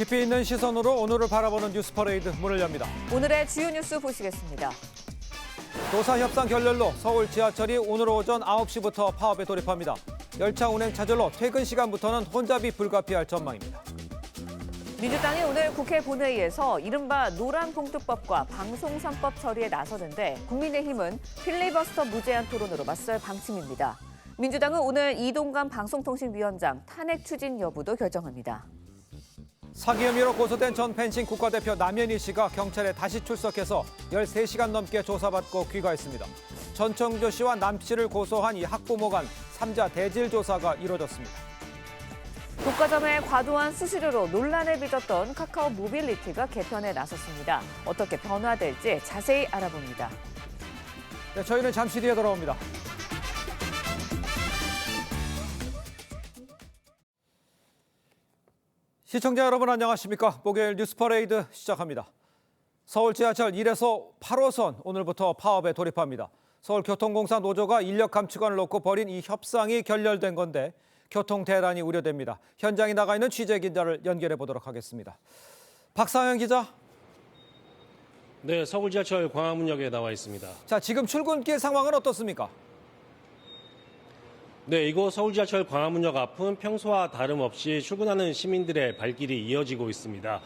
깊이 있는 시선으로 오늘을 바라보는 뉴스 퍼레이드 문을 엽니다. 오늘의 주요 뉴스 보시겠습니다. 노사 협상 결렬로 서울 지하철이 오늘 오전 9시부터 파업에 돌입합니다. 열차 운행 차질로 퇴근 시간부터는 혼잡이 불가피할 전망입니다. 민주당이 오늘 국회 본회의에서 이른바 노란봉투법과 방송 3법 처리에 나서는데 국민의힘은 필리버스터 무제한 토론으로 맞설 방침입니다. 민주당은 오늘 이동관 방송통신위원장 탄핵 추진 여부도 결정합니다. 사기 혐의로 고소된 전 펜싱 국가대표 남현희 씨가 경찰에 다시 출석해서 13시간 넘게 조사받고 귀가했습니다. 전청조 씨와 남 씨를 고소한 이 학부모 간 3자 대질 조사가 이뤄졌습니다. 독과점의 과도한 수수료로 논란을 빚었던 카카오 모빌리티가 개편에 나섰습니다. 어떻게 변화될지 자세히 알아봅니다. 네, 저희는 잠시 뒤에 돌아옵니다. 시청자 여러분 안녕하십니까? 목요일 뉴스 퍼레이드 시작합니다. 서울 지하철 1에서 8호선 오늘부터 파업에 돌입합니다. 서울교통공사 노조가 인력 감축안을 놓고 벌인 이 협상이 결렬된 건데 교통 대란이 우려됩니다. 현장에 나가 있는 취재 기자를 연결해 보도록 하겠습니다. 박상현 기자. 네, 서울 지하철 광화문역에 나와 있습니다. 자, 지금 출근길 상황은 어떻습니까? 네, 이곳 서울 지하철 광화문역 앞은 평소와 다름없이 출근하는 시민들의 발길이 이어지고 있습니다.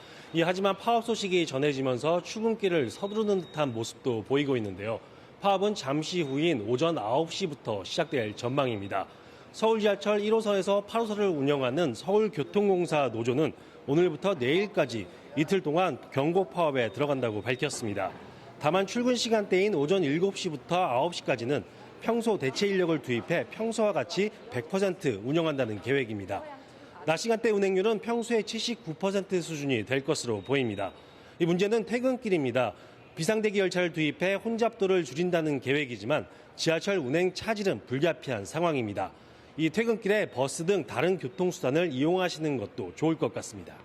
하지만 파업 소식이 전해지면서 출근길을 서두르는 듯한 모습도 보이고 있는데요. 파업은 잠시 후인 오전 9시부터 시작될 전망입니다. 서울 지하철 1호선에서 8호선을 운영하는 서울교통공사 노조는 오늘부터 내일까지 이틀 동안 경고 파업에 들어간다고 밝혔습니다. 다만 출근 시간대인 오전 7시부터 9시까지는 평소 대체 인력을 투입해 평소와 같이 100% 운영한다는 계획입니다. 낮 시간대 운행률은 평소의 79% 수준이 될 것으로 보입니다. 이 문제는 퇴근길입니다. 비상대기 열차를 투입해 혼잡도를 줄인다는 계획이지만 지하철 운행 차질은 불가피한 상황입니다. 이 퇴근길에 버스 등 다른 교통수단을 이용하시는 것도 좋을 것 같습니다.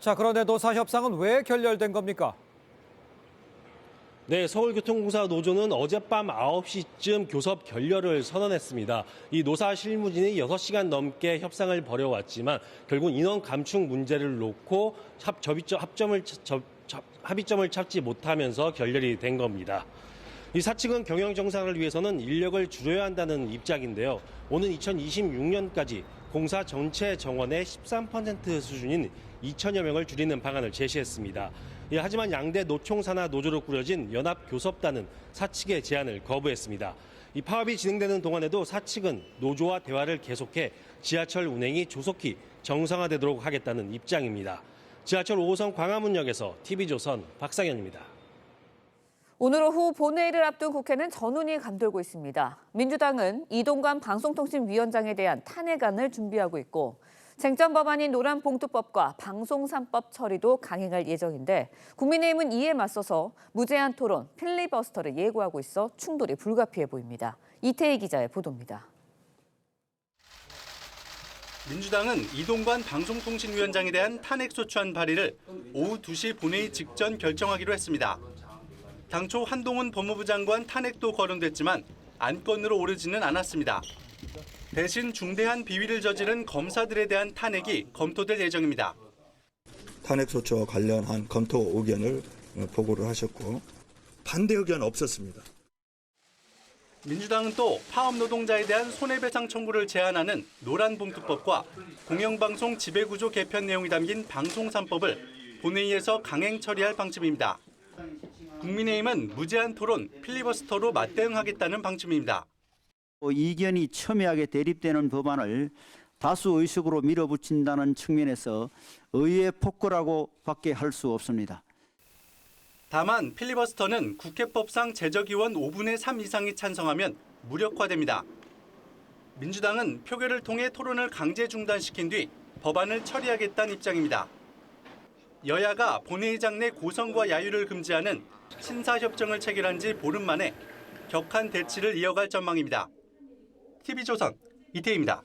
자, 그런데 노사 협상은 왜 결렬된 겁니까? 네, 서울교통공사 노조는 어젯밤 9시쯤 교섭 결렬을 선언했습니다. 이 노사 실무진이 6시간 넘게 협상을 벌여왔지만 결국 인원 감축 문제를 놓고 합의점을 찾지 못하면서 결렬이 된 겁니다. 이 사측은 경영 정상을 위해서는 인력을 줄여야 한다는 입장인데요. 오는 2026년까지 공사 전체 정원의 13% 수준인 2천여 명을 줄이는 방안을 제시했습니다. 하지만 양대 노총사나 노조로 꾸려진 연합교섭단은 사측의 제안을 거부했습니다. 이 파업이 진행되는 동안에도 사측은 노조와 대화를 계속해 지하철 운행이 조속히 정상화되도록 하겠다는 입장입니다. 지하철 5호선 광화문역에서 TV조선 박상현입니다. 오늘 오후 본회의를 앞둔 국회는 전운이 감돌고 있습니다. 민주당은 이동관 방송통신위원장에 대한 탄핵안을 준비하고 있고 쟁점 법안인 노란봉투법과 방송 3법 처리도 강행할 예정인데 국민의힘은 이에 맞서서 무제한 토론, 필리버스터를 예고하고 있어 충돌이 불가피해 보입니다. 이태희 기자의 보도입니다. 민주당은 이동관 방송통신위원장에 대한 탄핵소추안 발의를 오후 2시 본회의 직전 결정하기로 했습니다. 당초 한동훈 법무부 장관 탄핵도 거론됐지만 안건으로 오르지는 않았습니다. 대신 중대한 비위를 저지른 검사들에 대한 탄핵이 검토될 예정입니다. 탄핵소추와 관련한 검토 의견을 보고를 하셨고 반대 의견 없었습니다. 민주당은 또 파업 노동자에 대한 손해배상 청구를 제한하는 노란봉투법과 공영방송 지배구조 개편 내용이 담긴 방송 3법을 본회의에서 강행 처리할 방침입니다. 국민의힘은 무제한 토론, 필리버스터로 맞대응하겠다는 방침입니다. 이견이 첨예하게 대립되는 법안을 다수 의석으로 밀어붙인다는 측면에서 의회 폭거라고밖에 할 수 없습니다. 다만 필리버스터는 국회법상 제적의원 5분의 3 이상이 찬성하면 무력화됩니다. 민주당은 표결을 통해 토론을 강제 중단시킨 뒤 법안을 처리하겠다는 입장입니다. 여야가 본회의장 내 고성과 야유를 금지하는 신사협정을 체결한 지 보름 만에 격한 대치를 이어갈 전망입니다. TV조선 이태희입니다.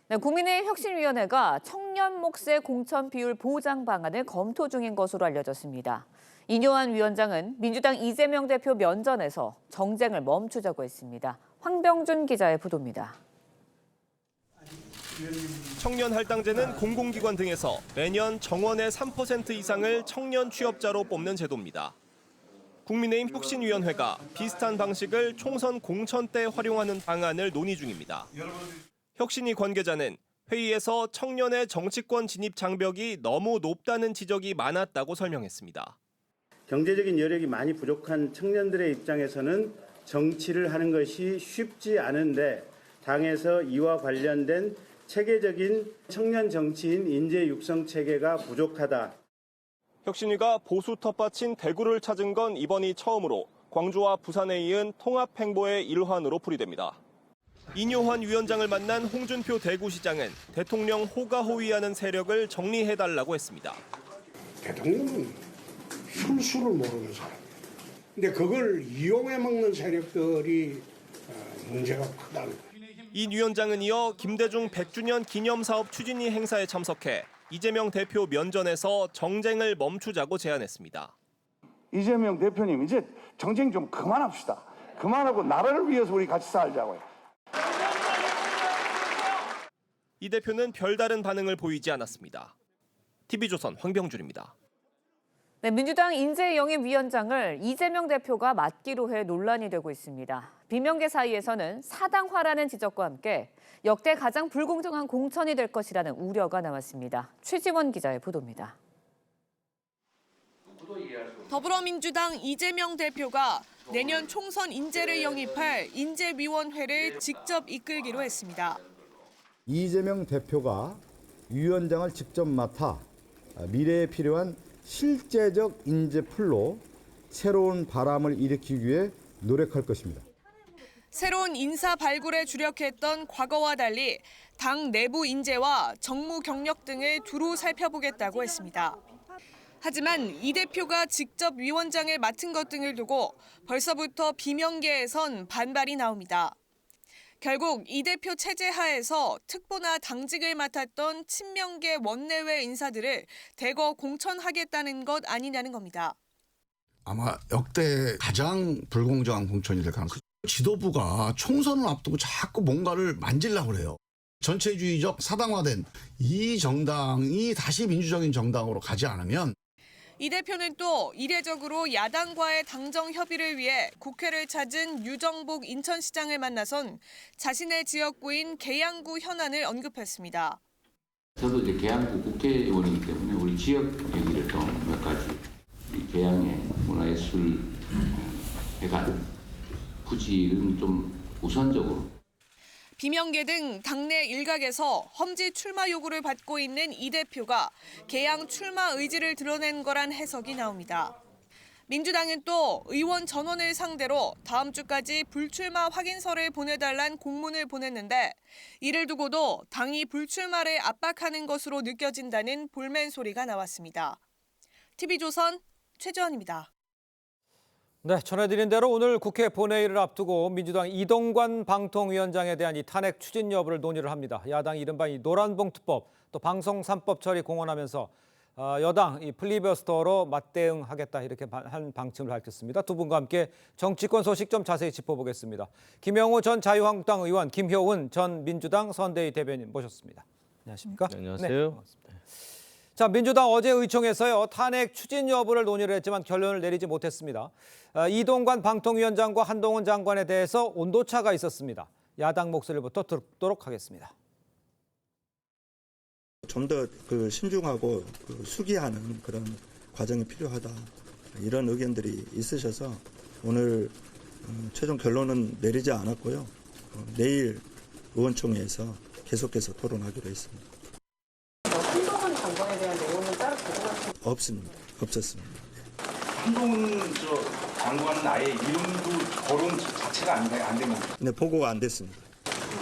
네, 국민의힘 혁신위원회가 청년 몫의 공천 비율 보장 방안을 검토 중인 것으로 알려졌습니다. 이뇨한 위원장은 민주당 이재명 대표 면전에서 정쟁을 멈추자고 했습니다. 황병준 기자의 보도입니다. 청년 할당제는 공공기관 등에서 매년 정원의 3% 이상을 청년 취업자로 뽑는 제도입니다. 국민의힘 혁신위원회가 비슷한 방식을 총선 공천 때 활용하는 방안을 논의 중입니다. 혁신위 관계자는 회의에서 청년의 정치권 진입 장벽이 너무 높다는 지적이 많았다고 설명했습니다. 경제적인 여력이 많이 부족한 청년들의 입장에서는 정치를 하는 것이 쉽지 않은데 당에서 이와 관련된 체계적인 청년 정치인 인재 육성 체계가 부족하다. 혁신위가 보수 텃밭인 대구를 찾은 건 이번이 처음으로 광주와 부산에 이은 통합행보의 일환으로 풀이됩니다. 인효환 위원장을 만난 홍준표 대구시장은 대통령 호가호위하는 세력을 정리해달라고 했습니다. 대통령은 술수를 모르는 사람이에요. 근데 그걸 이용해 먹는 세력들이 문제가 크다는 거예요. 이 위원장은 이어 김대중 100주년 기념사업 추진위 행사에 참석해 이재명 대표 면전에서 정쟁을 멈추자고 제안했습니다. 이재명 대표님, 이제 정쟁 좀 그만합시다. 그만하고 나라를 위해서 우리 같이 살자고요. 이 대표는 별다른 반응을 보이지 않았습니다. TV조선 황병준입니다. 네, 민주당 인재영입위원장을 이재명 대표가 맡기로 해 논란이 되고 있습니다. 비명계 사이에서는 사당화라는 지적과 함께 역대 가장 불공정한 공천이 될 것이라는 우려가 나왔습니다. 최지원 기자의 보도입니다. 더불어민주당 이재명 대표가 내년 총선 인재를 영입할 인재위원회를 직접 이끌기로 했습니다. 이재명 대표가 위원장을 직접 맡아 미래에 필요한 실제적 인재풀로 새로운 바람을 일으키기 위해 노력할 것입니다. 새로운 인사 발굴에 주력했던 과거와 달리 당 내부 인재와 정무 경력 등을 두루 살펴보겠다고 했습니다. 하지만 이 대표가 직접 위원장을 맡은 것 등을 두고 벌써부터 비명계에선 반발이 나옵니다. 결국 이 대표 체제 하에서 특보나 당직을 맡았던 친명계 원내외 인사들을 대거 공천하겠다는 것 아니냐는 겁니다. 아마 역대 가장 불공정한 공천이 될 가능성. 지도부가 총선을 앞두고 자꾸 뭔가를 만지려고 그래요. 전체주의적 사당화된 이 정당이 다시 민주적인 정당으로 가지 않으면 이 대표는 또 이례적으로 야당과의 당정 협의를 위해 국회를 찾은 유정복 인천시장을 만나선 자신의 지역구인 계양구 현안을 언급했습니다. 저도 이제 계양구 국회의원이기 때문에 우리 지역 얘기를 좀 몇 가지 계양의 문화예술 회관 부지는 좀 우선적으로. 비명계 등 당내 일각에서 험지 출마 요구를 받고 있는 이 대표가 계양 출마 의지를 드러낸 거란 해석이 나옵니다. 민주당은 또 의원 전원을 상대로 다음 주까지 불출마 확인서를 보내달란 공문을 보냈는데 이를 두고도 당이 불출마를 압박하는 것으로 느껴진다는 볼멘 소리가 나왔습니다. TV조선 최지원입니다. 네, 전해드린 대로 오늘 국회 본회의를 앞두고 민주당 이동관 방통위원장에 대한 이 탄핵 추진 여부를 논의를 합니다. 야당이 이른바 이 노란봉투법 또 방송 3법 처리 공언하면서 여당 이 필리버스터로 맞대응하겠다 이렇게 한 방침을 밝혔습니다. 두 분과 함께 정치권 소식 좀 자세히 짚어보겠습니다. 김영호 전 자유한국당 의원, 김효은 전 민주당 선대위 대변인 모셨습니다. 안녕하십니까? 네, 안녕하세요. 네, 반갑습니다. 자, 민주당 어제 의총에서요 탄핵 추진 여부를 논의를 했지만 결론을 내리지 못했습니다. 이동관 방통위원장과 한동훈 장관에 대해서 온도차가 있었습니다. 야당 목소리부터 듣도록 하겠습니다. 좀 더 신중하고 수기하는 그런 과정이 필요하다. 이런 의견들이 있으셔서 오늘 최종 결론은 내리지 않았고요. 내일 의원총회에서 계속해서 토론하기로 했습니다. 한동훈 장관에 대한 내용은 따로 가져가신 없었습니다. 한동훈 장관은 아예 이름도 거론 자체가 안 된 겁니다. 네, 보고가 안 됐습니다.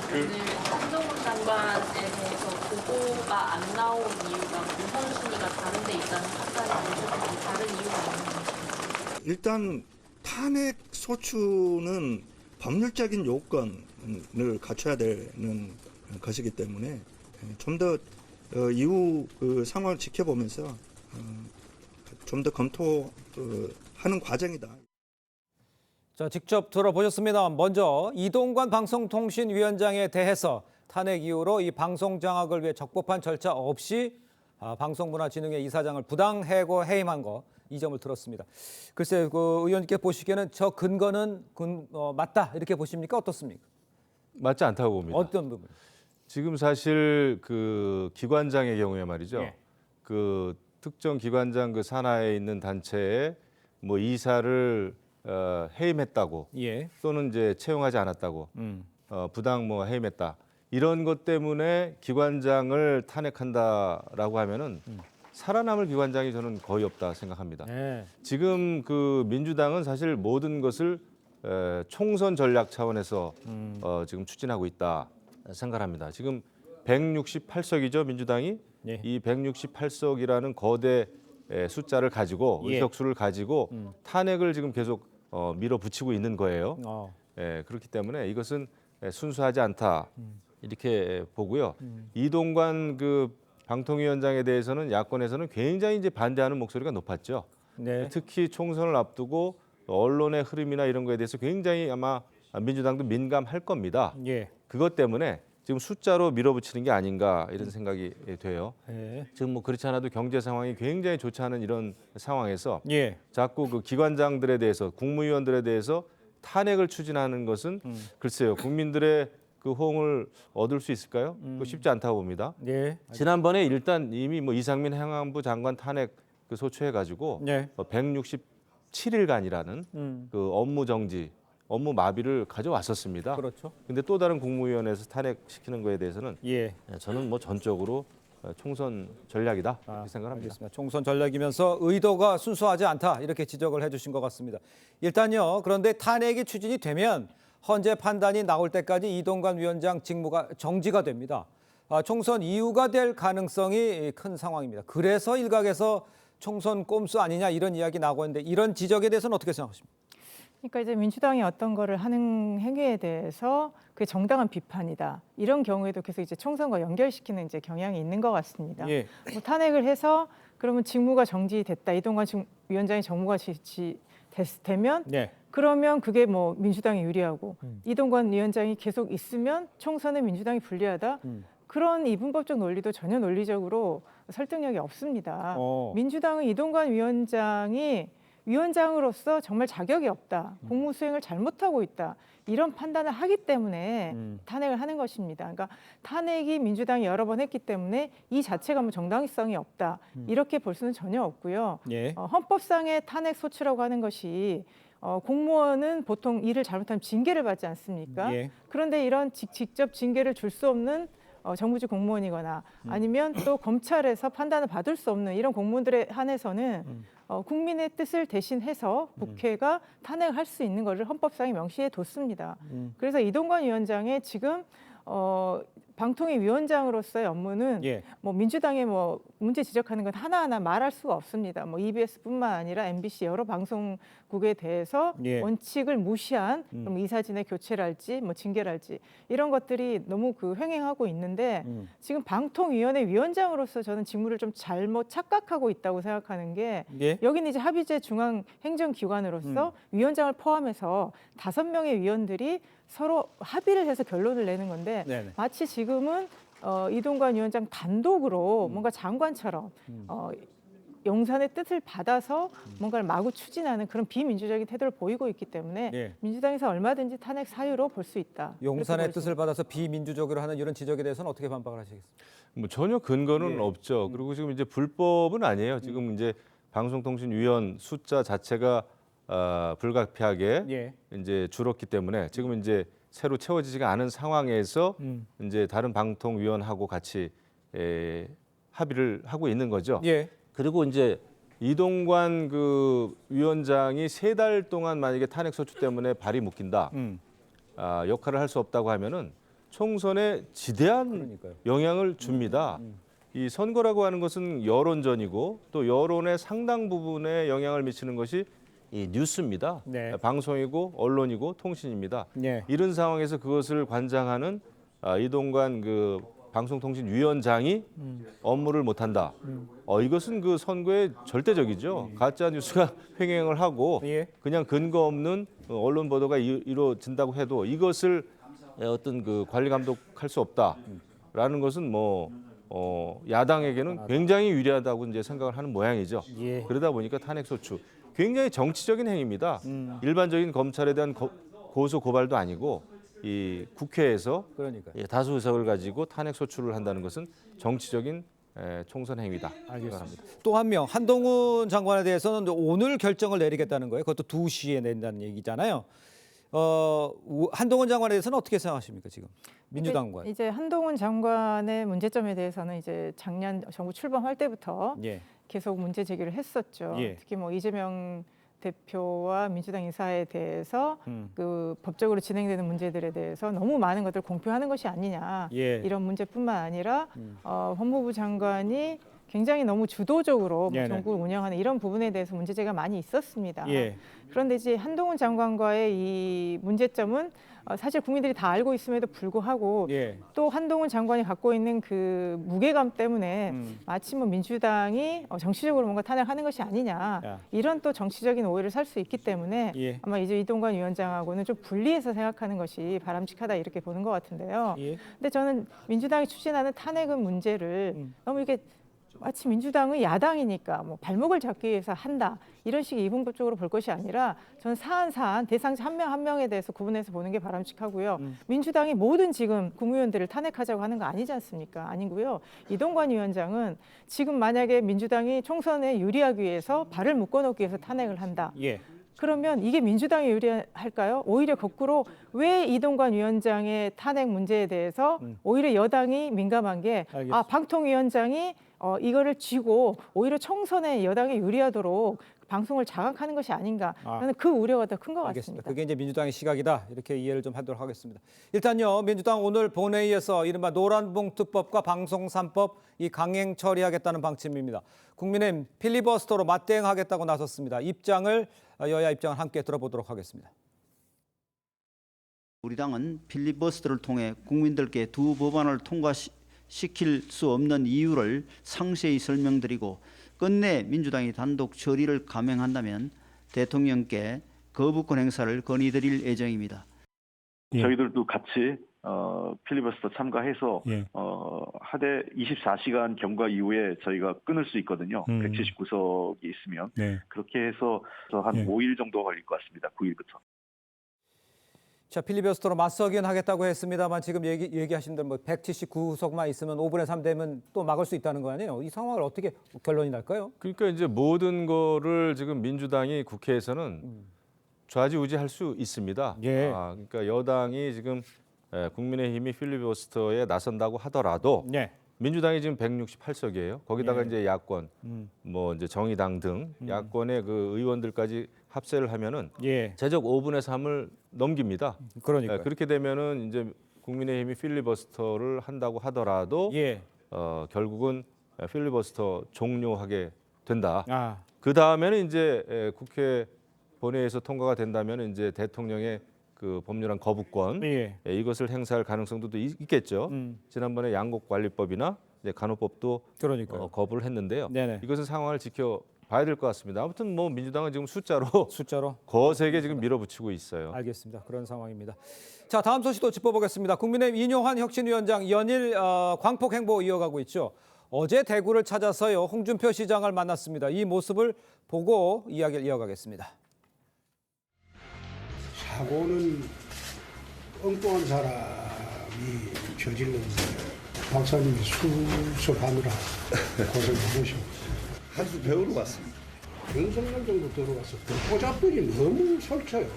한동훈 장관에 대해서 보고가 안 나온 이유가 우선순위가 다른 데 있다는 판단이 아니죠? 다른 이유가 있나요? 일단 탄핵 소추는 법률적인 요건을 갖춰야 되는 것이기 때문에 좀 더 이후 상황을 지켜보면서 좀 더 검토하는 과정이다. 자, 직접 들어보셨습니다. 먼저 이동관 방송통신위원장에 대해서 탄핵 이후로 이 방송 장악을 위해 적법한 절차 없이 방송문화진흥회 이사장을 부당 해고 해임한 거, 이 점을 들었습니다. 글쎄, 그 의원님께 보시기에는 저 근거는 맞다 이렇게 보십니까? 어떻습니까? 맞지 않다고 봅니다. 어떤 부분? 지금 사실 그 기관장의 경우에 말이죠. 예. 그 특정 기관장 그 산하에 있는 단체에 뭐 이사를 해임했다고 예. 또는 이제 채용하지 않았다고 부당 뭐 해임했다 이런 것 때문에 기관장을 탄핵한다라고 하면은 살아남을 기관장이 저는 거의 없다 생각합니다. 네. 지금 그 민주당은 사실 모든 것을 총선 전략 차원에서 지금 추진하고 있다 생각합니다. 지금 168석이죠 민주당이. 예. 이 168석이라는 거대 숫자를 가지고 예. 의석수를 가지고 탄핵을 지금 계속 밀어붙이고 있는 거예요. 그렇기 때문에 이것은 순수하지 않다 이렇게 보고요. 이동관 그 방통위원장에 대해서는 야권에서는 굉장히 이제 반대하는 목소리가 높았죠. 네. 특히 총선을 앞두고 언론의 흐름이나 이런 거에 대해서 굉장히 아마 민주당도 민감할 겁니다. 예. 그것 때문에 지금 숫자로 밀어붙이는 게 아닌가 이런 생각이 돼요. 예. 지금 뭐 그렇지 않아도 경제 상황이 굉장히 좋지 않은 이런 상황에서 예. 자꾸 그 기관장들에 대해서 국무위원들에 대해서 탄핵을 추진하는 것은 글쎄요 국민들의 그 호응을 얻을 수 있을까요? 그거 쉽지 않다고 봅니다. 예. 지난번에 일단 이미 뭐 이상민 행안부 장관 탄핵 그 소추해가지고 예. 167일간이라는 그 업무 정지, 업무 마비를 가져왔었습니다. 그렇죠. 근데 또 다른 국무위원회에서 탄핵시키는 거에 대해서는 예. 저는 뭐 전적으로 총선 전략이다 이렇게 생각합니다. 알겠습니다. 총선 전략이면서 의도가 순수하지 않다 이렇게 지적을 해주신 것 같습니다. 일단요. 그런데 탄핵이 추진이 되면 헌재 판단이 나올 때까지 이동관 위원장 직무가 정지가 됩니다. 총선 이유가 될 가능성이 큰 상황입니다. 그래서 일각에서 총선 꼼수 아니냐 이런 이야기 나오고 있는데 이런 지적에 대해서는 어떻게 생각하십니까? 그러니까 이제 민주당이 어떤 거를 하는 행위에 대해서 그게 정당한 비판이다. 이런 경우에도 계속 이제 총선과 연결시키는 이제 경향이 있는 것 같습니다. 예. 뭐 탄핵을 해서 그러면 직무가 정지됐다. 이동관 위원장이 정무가 되면 네. 그러면 그게 뭐 민주당이 유리하고 이동관 위원장이 계속 있으면 총선에 민주당이 불리하다. 그런 이분법적 논리도 전혀 논리적으로 설득력이 없습니다. 민주당은 이동관 위원장이 위원장으로서 정말 자격이 없다. 공무 수행을 잘못하고 있다. 이런 판단을 하기 때문에 탄핵을 하는 것입니다. 그러니까 탄핵이 민주당이 여러 번 했기 때문에 이 자체가 뭐 정당성이 없다. 이렇게 볼 수는 전혀 없고요. 예. 헌법상의 탄핵 소추라고 하는 것이 공무원은 보통 일을 잘못하면 징계를 받지 않습니까? 예. 그런데 이런 직접 징계를 줄 수 없는 정부직 공무원이거나 아니면 또 검찰에서 판단을 받을 수 없는 이런 공무원들에 한해서는 국민의 뜻을 대신해서 국회가 탄핵할 수 있는 것을 헌법상에 명시해 뒀습니다. 그래서 이동관 위원장의 지금 방통위 위원장으로서의 업무는 예. 뭐 민주당의 뭐 문제 지적하는 건 하나하나 말할 수가 없습니다. 뭐 EBS뿐만 아니라 MBC 여러 방송국에 대해서 예. 원칙을 무시한 그럼 이사진의 교체랄지 뭐 징계랄지 이런 것들이 너무 그 횡행하고 있는데 지금 방통위원회 위원장으로서 저는 직무를 좀 잘못 착각하고 있다고 생각하는 게 예. 여기는 이제 합의제 중앙 행정기관으로서 위원장을 포함해서 5명의 위원들이 서로 합의를 해서 결론을 내는 건데 네네. 마치 지금은 이동관 위원장 단독으로 뭔가 장관처럼 용산의 뜻을 받아서 뭔가를 마구 추진하는 그런 비민주적인 태도를 보이고 있기 때문에 예. 민주당에서 얼마든지 탄핵 사유로 볼 수 있다. 용산의 뜻을 받아서 비민주적으로 하는 이런 지적에 대해서는 어떻게 반박을 하시겠습니까? 뭐 전혀 근거는 예. 없죠. 그리고 지금 이제 불법은 아니에요. 지금 이제 방송통신위원 숫자 자체가 불가피하게 예. 이제 줄었기 때문에 지금 이제 새로 채워지지가 않은 상황에서 이제 다른 방통위원하고 같이 합의를 하고 있는 거죠. 예. 그리고 이제 이동관 그 위원장이 3달 동안 만약에 탄핵 소추 때문에 발이 묶인다, 역할을 할 수 없다고 하면은 총선에 지대한 그러니까요. 영향을 줍니다. 이 선거라고 하는 것은 여론전이고 또 여론의 상당 부분에 영향을 미치는 것이 이 뉴스입니다. 네. 방송이고 언론이고 통신입니다. 예. 이런 상황에서 그것을 관장하는 이동관 그 방송통신위원장이 업무를 못한다. 이것은 그 선거에 절대적이죠. 가짜 뉴스가 횡행을 하고 예. 그냥 근거 없는 언론 보도가 이루어진다고 해도 이것을 어떤 그 관리 감독할 수 없다라는 것은 뭐 야당에게는 굉장히 유리하다고 이제 생각을 하는 모양이죠. 예. 그러다 보니까 탄핵 소추 굉장히 정치적인 행위입니다. 일반적인 검찰에 대한 고소 고발도 아니고 이 국회에서 그러니까 다수 의석을 가지고 탄핵 소추를 한다는 것은 정치적인 총선 행위다 생각합니다. 또 한 명 한동훈 장관에 대해서는 오늘 결정을 내리겠다는 거예요. 그것도 2시에 낸다는 얘기잖아요. 한동훈 장관에 대해서는 어떻게 생각하십니까 지금 민주당과? 이제 한동훈 장관의 문제점에 대해서는 이제 작년 정부 출범할 때부터 예. 계속 문제 제기를 했었죠. 예. 특히 뭐 이재명 대표와 민주당 인사에 대해서 그 법적으로 진행되는 문제들에 대해서 너무 많은 것들을 공표하는 것이 아니냐 예. 이런 문제뿐만 아니라 법무부 장관이 굉장히 너무 주도적으로 뭐 정부를 운영하는 이런 부분에 대해서 문제제기가 많이 있었습니다. 예. 그런데 이제 한동훈 장관과의 이 문제점은 사실 국민들이 다 알고 있음에도 불구하고 예. 또 한동훈 장관이 갖고 있는 그 무게감 때문에 마치 뭐 민주당이 정치적으로 뭔가 탄핵하는 것이 아니냐 이런 또 정치적인 오해를 살 수 있기 때문에 예. 아마 이제 이동관 위원장하고는 좀 분리해서 생각하는 것이 바람직하다 이렇게 보는 것 같은데요. 예. 근데 저는 민주당이 추진하는 탄핵은 문제를 너무 이게 마치 민주당은 야당이니까 뭐 발목을 잡기 위해서 한다 이런 식의 이분법적으로 볼 것이 아니라 저는 사안 대상자 한 명 한 명에 대해서 구분해서 보는 게 바람직하고요. 민주당이 모든 지금 국무위원들을 탄핵하자고 하는 거 아니지 않습니까? 아니고요. 이동관 위원장은 지금 만약에 민주당이 총선에 유리하기 위해서 발을 묶어놓기 위해서 탄핵을 한다. 예. 그러면 이게 민주당에 유리할까요? 오히려 거꾸로 왜 이동관 위원장의 탄핵 문제에 대해서 오히려 여당이 민감한 게 방통위원장이 이거를 쥐고 오히려 총선에 여당에 유리하도록 방송을 장악하는 것이 아닌가 하는 그 우려가 더 큰 것 같습니다. 그게 이제 민주당의 시각이다 이렇게 이해를 좀 하도록 하겠습니다. 일단요 민주당 오늘 본회의에서 이른바 노란봉투법과 방송 3법 이 강행 처리하겠다는 방침입니다. 국민의힘 필리버스터로 맞대응하겠다고 나섰습니다. 여야 입장을 함께 들어보도록 하겠습니다. 우리 당은 필리버스터를 통해 국민들께 두 법안을 통과시킬 수 없는 이유를 상세히 설명드리고 끝내 민주당이 단독 처리를 감행한다면 대통령께 거부권 행사를 건의드릴 예정입니다. 저희들도 같이 필리버스터 참가해서 하되 24시간 경과 이후에 저희가 끊을 수 있거든요. 179석이 있으면 그렇게 해서 한 5일 정도 걸릴 것 같습니다. 9일부터. 자, 필리버스터로 맞서긴 하겠다고 했습니다만 지금 얘기하신 대로 뭐 179석만 있으면 5분의 3 되면 또 막을 수 있다는 거 아니에요? 이 상황을 어떻게 결론이 날까요? 그러니까 이제 모든 거를 지금 민주당이 국회에서는 좌지우지할 수 있습니다. 예. 그러니까 여당이 지금 국민의힘이 필리버스터에 나선다고 하더라도 민주당이 지금 168석이에요. 거기다가 이제 야권, 뭐 이제 정의당 등 야권의 그 의원들까지 합세를 하면은 제적 5분의 3을 넘깁니다. 그러니까 그렇게 되면은 이제 국민의힘이 필리버스터를 한다고 하더라도 결국은 필리버스터 종료하게 된다. 그 다음에는 이제 국회 본회의에서 통과가 된다면 이제 대통령의 그 법률안 거부권 이것을 행사할 가능성도 있겠죠. 지난번에 양곡관리법이나 이제 간호법도 거부를 했는데요. 이것은 상황을 지켜봐야 될 것 같습니다. 아무튼 뭐 민주당은 지금 숫자로 거세게 지금 밀어붙이고 있어요. 알겠습니다. 그런 상황입니다. 자, 다음 소식도 짚어보겠습니다. 국민의힘 인용환 혁신위원장 연일 광폭 행보 이어가고 있죠. 어제 대구를 찾아서요 홍준표 시장을 만났습니다. 이 모습을 보고 이야기를 이어가겠습니다. 사고는 엉뚱한 사람이 저질렀는데 박사님이 수습하느라 고생 많으셨고 한 수 배우러 왔습니다. 윤석열 정도 들어가서 포잡들이 너무 설쳐요.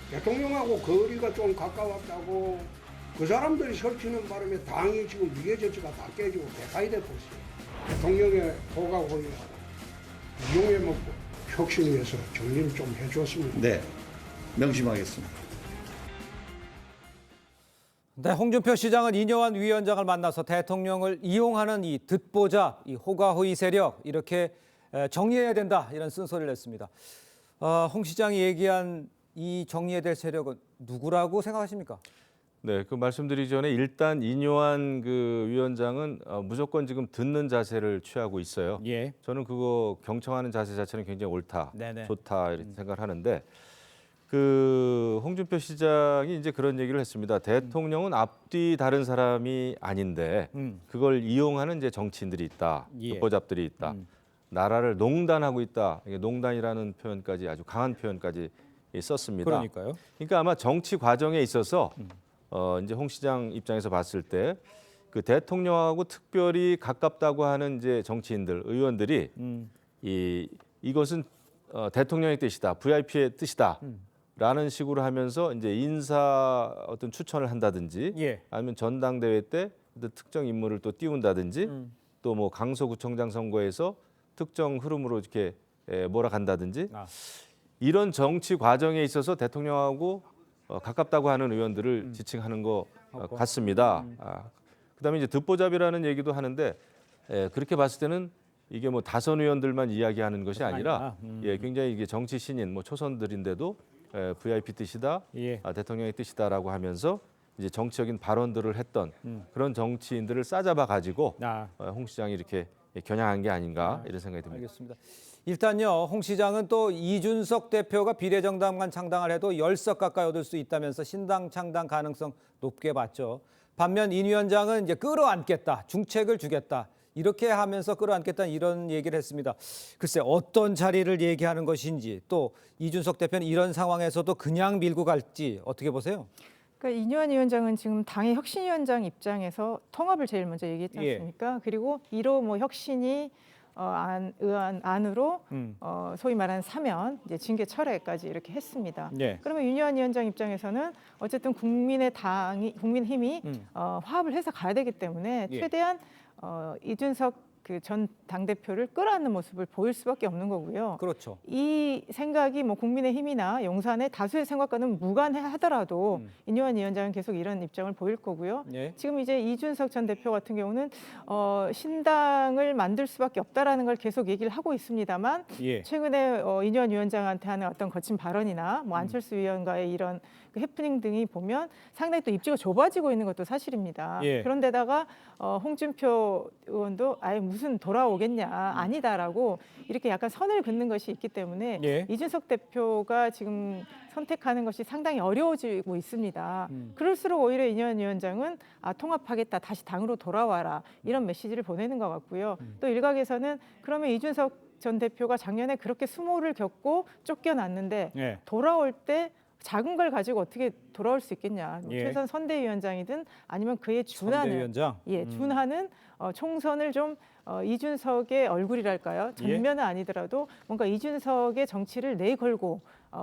대통령하고 거리가 좀 가까웠다고 그 사람들이 설치는 바람에 당이 지금 위계조치가 다 깨지고 대파이 돼버렸어요. 대통령의 호가호위하고 이용해먹고 혁신위해서 정리를 좀 해줬습니다. 네, 명심하겠습니다. 네, 홍준표 시장은 인용환 위원장을 만나서 대통령을 이용하는 이 듣보잡, 이 호가호위 세력 이렇게 정리해야 된다 이런 쓴소리를 냈습니다. 홍 시장이 얘기한 이 정리해야 될 세력은 누구라고 생각하십니까? 네, 그 말씀드리기 전에 일단 인용환 그 위원장은 무조건 지금 듣는 자세를 취하고 있어요. 저는 그거 경청하는 자세 자체는 굉장히 옳다, 좋다 이렇게 생각을 하는데 그 홍준표 시장이 이제 그런 얘기를 했습니다. 대통령은 앞뒤 다른 사람이 아닌데 그걸 이용하는 이제 정치인들이 있다, 예. 듣보잡들이 있다, 나라를 농단하고 있다. 이게 농단이라는 표현까지 아주 강한 표현까지 썼습니다. 그러니까요. 그러니까 아마 정치 과정에 있어서 이제 홍 시장 입장에서 봤을 때 그 대통령하고 특별히 가깝다고 하는 이제 정치인들, 의원들이 이것은 대통령의 뜻이다, VIP의 뜻이다. 라는 식으로 하면서 이제 인사 어떤 추천을 한다든지 예. 아니면 전당대회 때 특정 인물을 또 띄운다든지 또 뭐 강서구청장 선거에서 특정 흐름으로 이렇게 몰아간다든지 이런 정치 과정에 있어서 대통령하고 가깝다고 하는 의원들을 지칭하는 것 같습니다. 그다음에 이제 듣보잡이라는 얘기도 하는데 그렇게 봤을 때는 이게 뭐 다선 의원들만 이야기하는 것이 아니라 굉장히 이게 정치 신인 뭐 초선들인데도 VIP 뜻이다, 예. 대통령의 뜻이다라고 하면서 이제 정치적인 발언들을 했던 그런 정치인들을 싸잡아 가지고 홍 시장이 이렇게 겨냥한 게 아닌가 이런 생각이 듭니다. 알겠습니다. 일단요, 홍 시장은 또 이준석 대표가 비례정당만 창당을 해도 10석 가까이 얻을 수 있다면서 신당 창당 가능성 높게 봤죠. 반면 인 위원장은 이제 끌어안겠다, 중책을 주겠다. 이렇게 하면서 끌어안겠다는 이런 얘기를 했습니다. 글쎄 어떤 자리를 얘기하는 것인지 또 이준석 대표는 이런 상황에서도 그냥 밀고 갈지 어떻게 보세요? 그러니까 인유한 위원장은 지금 당의 혁신위원장 입장에서 통합을 제일 먼저 얘기했지 않습니까? 그리고 1호 뭐 혁신이 의안 안으로 소위 말하는 사면, 이제 징계 철회까지 이렇게 했습니다. 그러면 윤유한 위원장 입장에서는 어쨌든 국민힘이 화합을 해서 가야 되기 때문에 최대한 이준석 그 전 당대표를 끌어안는 모습을 보일 수밖에 없는 거고요. 그렇죠. 이 생각이 뭐 국민의힘이나 용산의 다수의 생각과는 무관하더라도 인유한 위원장은 계속 이런 입장을 보일 거고요. 지금 이제 이준석 전 대표 같은 경우는 신당을 만들 수밖에 없다라는 걸 계속 얘기를 하고 있습니다만 최근에 인유한 위원장한테 하는 어떤 거친 발언이나 뭐 안철수 의원과의 이런 그 해프닝 등이 보면 상당히 또 입지가 좁아지고 있는 것도 사실입니다. 그런데다가 홍준표 의원도 아예 무슨 돌아오겠냐, 아니다라고 이렇게 약간 선을 긋는 것이 있기 때문에 이준석 대표가 지금 선택하는 것이 상당히 어려워지고 있습니다. 그럴수록 오히려 인유한 위원장은 통합하겠다, 다시 당으로 돌아와라 이런 메시지를 보내는 것 같고요. 또 일각에서는 그러면 이준석 전 대표가 작년에 그렇게 수모를 겪고 쫓겨났는데 돌아올 때 작은 걸 가지고 어떻게 돌아올 수 있겠냐. 최소한 선대위원장이든 아니면 그에 준하는 준하는 총선을 좀 이준석의 얼굴이랄까요? 전면은 아니더라도 뭔가 이준석의 정치를 내걸고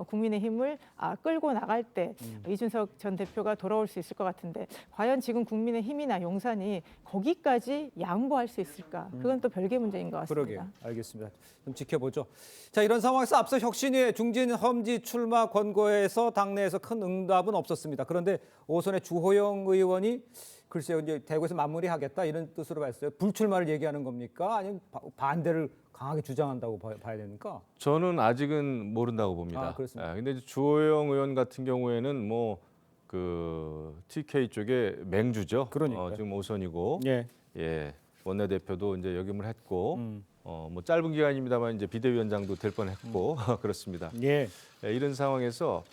국민의힘을 끌고 나갈 때 이준석 전 대표가 돌아올 수 있을 것 같은데 과연 지금 국민의힘이나 용산이 거기까지 양보할 수 있을까? 그건 또 별개 문제인 것 같습니다. 그러게요. 알겠습니다. 좀 지켜보죠. 자, 이런 상황에서 앞서 혁신위의 중진 험지 출마 권고에서 당내에서 큰 응답은 없었습니다. 그런데 오선의 주호영 의원이 글쎄요, 이제 대구에서 마무리하겠다 이런 뜻으로 봤어요. 불출마를 얘기하는 겁니까? 아니면 반대를 강하게 주장한다고 봐야 됩니까? 저는 아직은 모른다고 봅니다. 그렇습니다. 근데 주호영 의원 같은 경우에는 뭐 그 TK 쪽에 맹주죠. 지금 오선이고, 원내대표도 이제 역임을 했고, 뭐 짧은 기간입니다만 이제 비대위원장도 될 뻔했고 그렇습니다. 이런 상황에서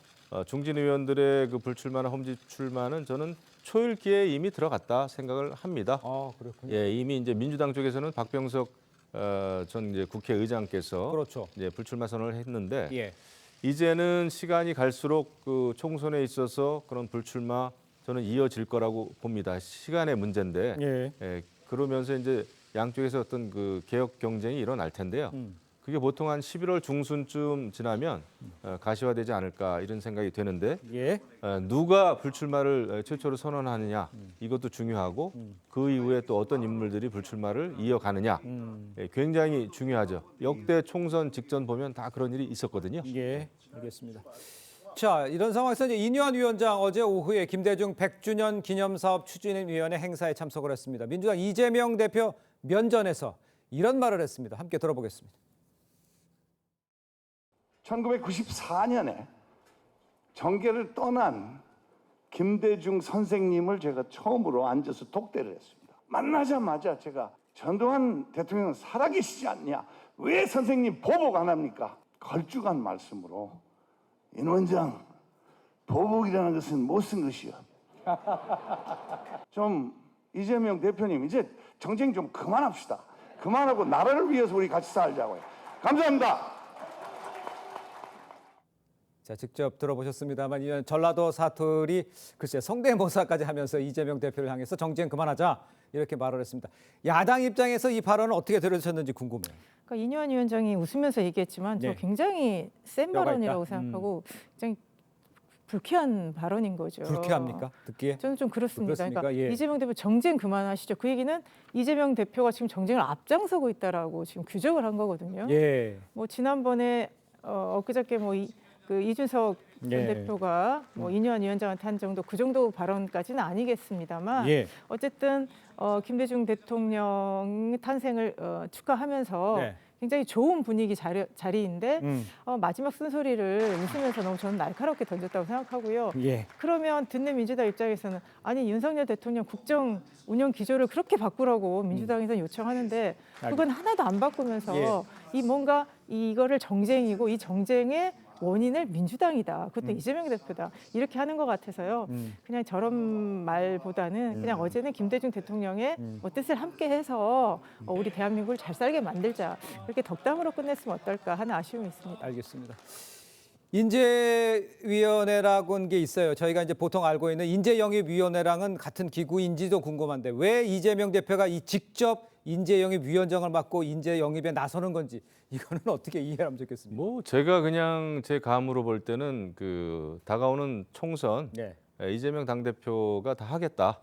중진 의원들의 그 불출마나 험지 출마는 저는 초읽기에 이미 들어갔다 생각을 합니다. 그렇군요. 이미 이제 민주당 쪽에서는 박병석 전 이제 국회의장께서 이제 불출마 선언을 했는데 이제는 시간이 갈수록 그 총선에 있어서 그런 불출마 저는 이어질 거라고 봅니다. 시간의 문제인데 그러면서 이제 양쪽에서 어떤 그 개혁 경쟁이 일어날 텐데요. 그게 보통 한 11월 중순쯤 지나면 가시화되지 않을까 이런 생각이 되는데 누가 불출마를 최초로 선언하느냐 이것도 중요하고 그 이후에 또 어떤 인물들이 불출마를 이어가느냐 굉장히 중요하죠. 역대 총선 직전 보면 다 그런 일이 있었거든요. 알겠습니다. 자, 이런 상황에서 이제 인유한 위원장 어제 오후에 김대중 100주년 기념사업 추진위원회 행사에 참석을 했습니다. 민주당 이재명 대표 면전에서 이런 말을 했습니다. 함께 들어보겠습니다. 1994년에 정계를 떠난 김대중 선생님을 제가 처음으로 앉아서 독대를 했습니다. 만나자마자 제가 전두환 대통령은 살아계시지 않냐? 왜 선생님 보복 안 합니까? 걸쭉한 말씀으로 임 원장, 보복이라는 것은 못 쓴 것이요. 좀 이재명 대표님 이제 정쟁 좀 그만합시다. 그만하고 나라를 위해서 우리 같이 살자고요. 감사합니다. 자, 직접 들어보셨습니다만 이런 전라도 사투리 글쎄 성대모사까지 하면서 이재명 대표를 향해서 정쟁 그만하자 이렇게 말을 했습니다. 야당 입장에서 이 발언은 어떻게 들으셨는지 궁금해요. 그러니까 이뇨한 위원장이 웃으면서 얘기했지만 저 네. 굉장히 센 뼈가 발언이라고 있다? 생각하고 굉장히 불쾌한 발언인 거죠. 불쾌합니까? 듣기에? 저는 좀 그렇습니다. 그렇습니까? 그러니까 예. 이재명 대표 정쟁 그만하시죠. 그 얘기는 이재명 대표가 지금 정쟁을 앞장서고 있다라고 지금 규정을 한 거거든요. 예. 뭐 지난번에 엊그저께 뭐 그 이준석 전 예. 대표가 뭐 이뇨한 위원장한테 한 정도 그 정도 발언까지는 아니겠습니다만 예. 어쨌든 김대중 대통령 탄생을 축하하면서 네. 굉장히 좋은 분위기 자리인데 마지막 쓴소리를 웃으면서 너무 저는 날카롭게 던졌다고 생각하고요. 예. 그러면 듣는 민주당 입장에서는 아니 윤석열 대통령 국정 운영 기조를 그렇게 바꾸라고 민주당에서 요청하는데 그건 하나도 안 바꾸면서 이 뭔가 이거를 정쟁이고 이 정쟁의 원인을 민주당이다. 그것도 이재명 대표다. 이렇게 하는 것 같아서요. 그냥 저런 말보다는 그냥 어제는 김대중 대통령의 뜻을 함께해서 우리 대한민국을 잘 살게 만들자. 그렇게 덕담으로 끝냈으면 어떨까 하는 아쉬움이 있습니다. 알겠습니다. 인재위원회라고 게 있어요. 저희가 이제 보통 알고 있는 인재영입위원회랑은 같은 기구인지도 궁금한데 왜 이재명 대표가 직접 인재영입위원장을 맡고 인재영입에 나서는 건지 이거는 어떻게 이해하면 좋겠습니까? 뭐 제가 그냥 제 감으로 볼 때는 그 다가오는 총선 이재명 당대표가 다 하겠다.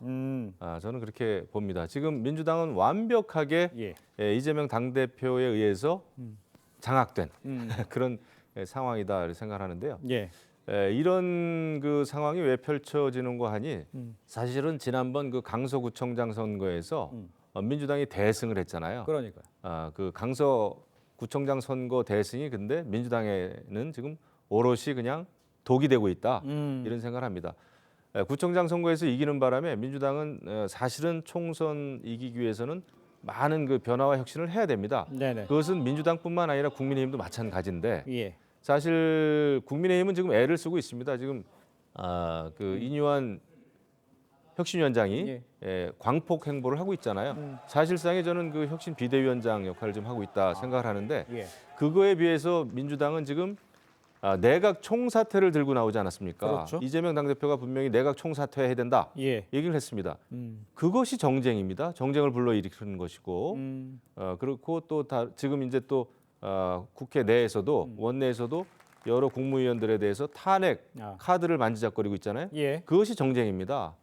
저는 그렇게 봅니다. 지금 민주당은 완벽하게 이재명 당대표에 의해서 장악된 그런 상황이다 생각하는데요. 이런 그 상황이 왜 펼쳐지는고 하니 사실은 지난번 그 강서구청장 선거에서 민주당이 대승을 했잖아요. 그러니까요. 그 강서구청장 선거 대승이 근데 민주당에는 지금 오롯이 그냥 독이 되고 있다 이런 생각을 합니다. 구청장 선거에서 이기는 바람에 민주당은 사실은 총선 이기기 위해서는 많은 그 변화와 혁신을 해야 됩니다. 네네. 그것은 민주당뿐만 아니라 국민의힘도 마찬가지인데 예. 사실 국민의힘은 지금 애를 쓰고 있습니다. 지금 그 이뇨한 혁신위원장이 광폭 행보를 하고 있잖아요. 사실상에 저는 그 혁신 비대위원장 역할을 좀 하고 있다 생각을 하는데 그거에 비해서 민주당은 지금 내각 총사퇴를 들고 나오지 않았습니까? 그렇죠. 이재명 당대표가 분명히 내각 총사퇴해야 된다 얘기를 했습니다. 그것이 정쟁입니다. 정쟁을 불러일으키는 것이고 그렇고 또 지금 이제 또 국회 내에서도 원내에서도 여러 국무위원들에 대해서 탄핵 카드를 만지작거리고 있잖아요. 그것이 정쟁입니다.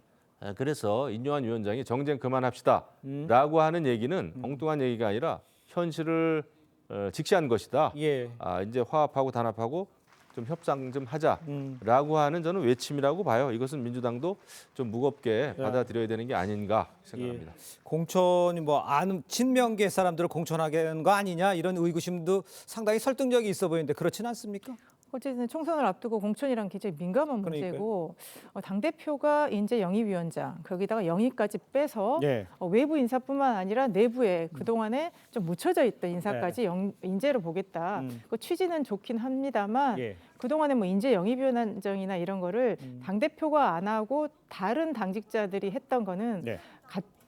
그래서 이뇨한 위원장이 정쟁 그만합시다라고 하는 얘기는 엉뚱한 얘기가 아니라 현실을 직시한 것이다. 이제 화합하고 단합하고 좀 협상 좀 하자라고 하는 저는 외침이라고 봐요. 이것은 민주당도 좀 무겁게 받아들여야 되는 게 아닌가 생각합니다. 공천이 뭐 아는 친명계 사람들을 공천하게 하는 거 아니냐 이런 의구심도 상당히 설득력이 있어 보이는데 그렇지는 않습니까? 어쨌든 총선을 앞두고 공천이란 굉장히 민감한 문제고 당대표가 인재영입위원장 거기다가 영입까지 빼서 외부 인사뿐만 아니라 내부에 그동안에 좀 묻혀져 있던 인사까지 인재로 보겠다. 그 취지는 좋긴 합니다만 그동안에 뭐 인재영입위원장이나 이런 거를 당대표가 안 하고 다른 당직자들이 했던 거는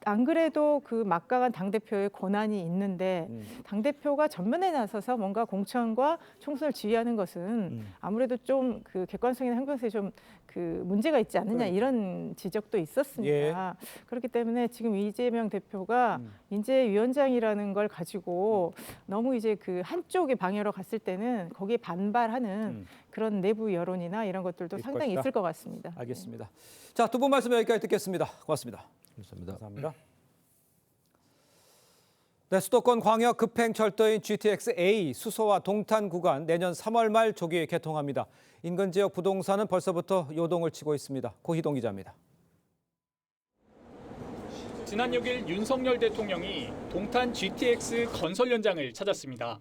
안 그래도 그 막강한 당대표의 권한이 있는데 당대표가 전면에 나서서 뭔가 공천과 총선을 지휘하는 것은 아무래도 좀 그 객관성이나 형평성에 좀 그 문제가 있지 않느냐 이런 지적도 있었습니다. 그렇기 때문에 지금 이재명 대표가 인재위원장이라는 걸 가지고 너무 이제 그 한쪽의 방향으로 갔을 때는 거기에 반발하는 그런 내부 여론이나 이런 것들도 상당히 있을 것 같습니다. 알겠습니다. 자, 두 분 말씀 여기까지 듣겠습니다. 고맙습니다. 감사합니다. 네, 수도권 광역 급행철도인 GTX-A 수소와 동탄 구간 내년 3월 말 조기 개통합니다. 인근 지역 부동산은 벌써부터 요동을 치고 있습니다. 고희동 기자입니다. 지난 6일 윤석열 대통령이 동탄 GTX 건설 현장을 찾았습니다.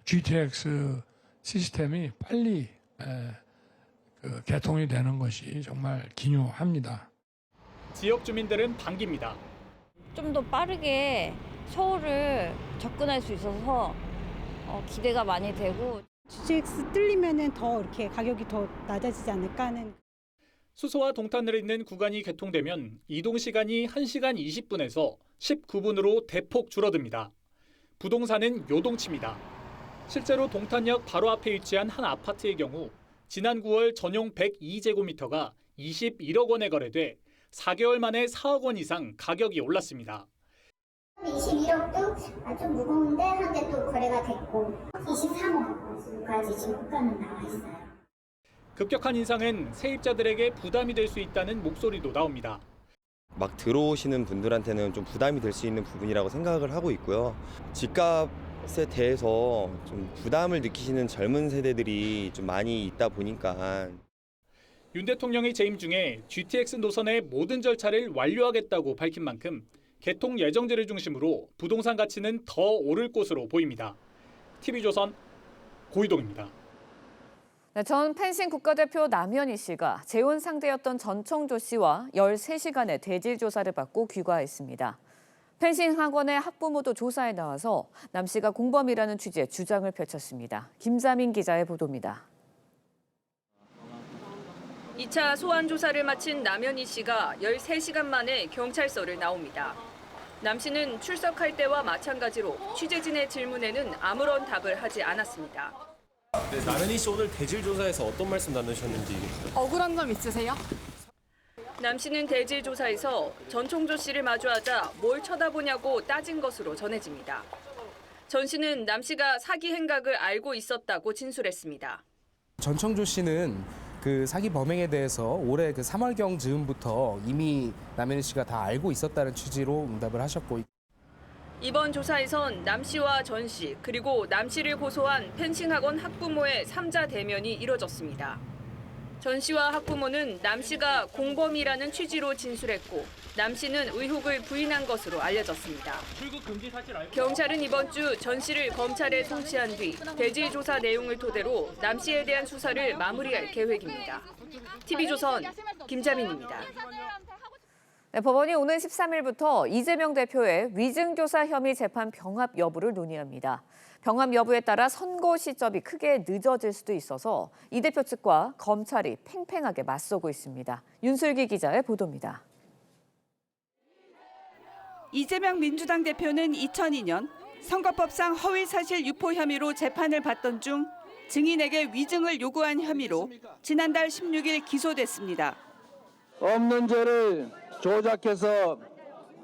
GTX 시스템이 빨리 개통이 되는 것이 정말 기묘합니다. 지역 주민들은 반깁니다. 좀 더 빠르게 서울을 접근할 수 있어서 기대가 많이 되고 GTX 뚫리면은 더 이렇게 가격이 더 낮아지지 않을까 하는. 수소와 동탄을 잇는 구간이 개통되면 이동 시간이 1시간 20분에서 19분으로 대폭 줄어듭니다. 부동산은 요동칩니다. 실제로 동탄역 바로 앞에 위치한 한 아파트의 경우 지난 9월 전용 102제곱미터가 21억 원에 거래돼 4개월 만에 4억 원 이상 가격이 올랐습니다. 21억도 좀 무거운데 한 개 또 거래가 됐고 23억까지 지금 국가는 나와 있어요. 급격한 인상은 세입자들에게 부담이 될 수 있다는 목소리도 나옵니다. 막 들어오시는 분들한테는 좀 부담이 될 수 있는 부분이라고 생각을 하고 있고요. 집값에 대해서 좀 부담을 느끼시는 젊은 세대들이 좀 많이 있다 보니까 윤 대통령의 재임 중에 GTX 노선의 모든 절차를 완료하겠다고 밝힌 만큼 개통 예정지를 중심으로 부동산 가치는 더 오를 것으로 보입니다. TV조선 고희동입니다. 네, 전 펜싱 국가대표 남현희 씨가 재혼 상대였던 전청조 씨와 13시간의 대질 조사를 받고 귀가했습니다. 펜싱 학원의 학부모도 조사에 나와서 남 씨가 공범이라는 취지의 주장을 펼쳤습니다. 김자민 기자의 보도입니다. 2차 소환 조사를 마친 남현희 씨가 13시간 만에 경찰서를 나옵니다. 남 씨는 출석할 때와 마찬가지로 취재진의 질문에는 아무런 답을 하지 않았습니다. 네, 남현희 씨 오늘 대질 조사에서 어떤 말씀 나누셨는지. 억울한 점 있으세요? 남 씨는 대질 조사에서 전청조 씨를 마주하자 뭘 쳐다보냐고 따진 것으로 전해집니다. 전 씨는 남 씨가 사기 행각을 알고 있었다고 진술했습니다. 전청조 씨는 그 사기 범행에 대해서 올해 그 3월경 즈음부터 이미 남현희 씨가 다 알고 있었다는 취지로 응답을 하셨고. 이번 조사에선 남 씨와 전 씨, 그리고 남 씨를 고소한 펜싱학원 학부모의 3자 대면이 이뤄졌습니다. 전 씨와 학부모는 남 씨가 공범이라는 취지로 진술했고 남 씨는 의혹을 부인한 것으로 알려졌습니다. 경찰은 이번 주 전 씨를 검찰에 송치한 뒤 대질 조사 내용을 토대로 남 씨에 대한 수사를 마무리할 계획입니다. TV조선 김자민입니다. 네, 법원이 오는 13일부터 이재명 대표의 위증교사 혐의 재판 병합 여부를 논의합니다. 병합 여부에 따라 선고 시점이 크게 늦어질 수도 있어서 이 대표 측과 검찰이 팽팽하게 맞서고 있습니다. 윤슬기 기자의 보도입니다. 이재명 민주당 대표는 2002년 선거법상 허위사실 유포 혐의로 재판을 받던 중 증인에게 위증을 요구한 혐의로 지난달 16일 기소됐습니다. 없는 죄를 조작해서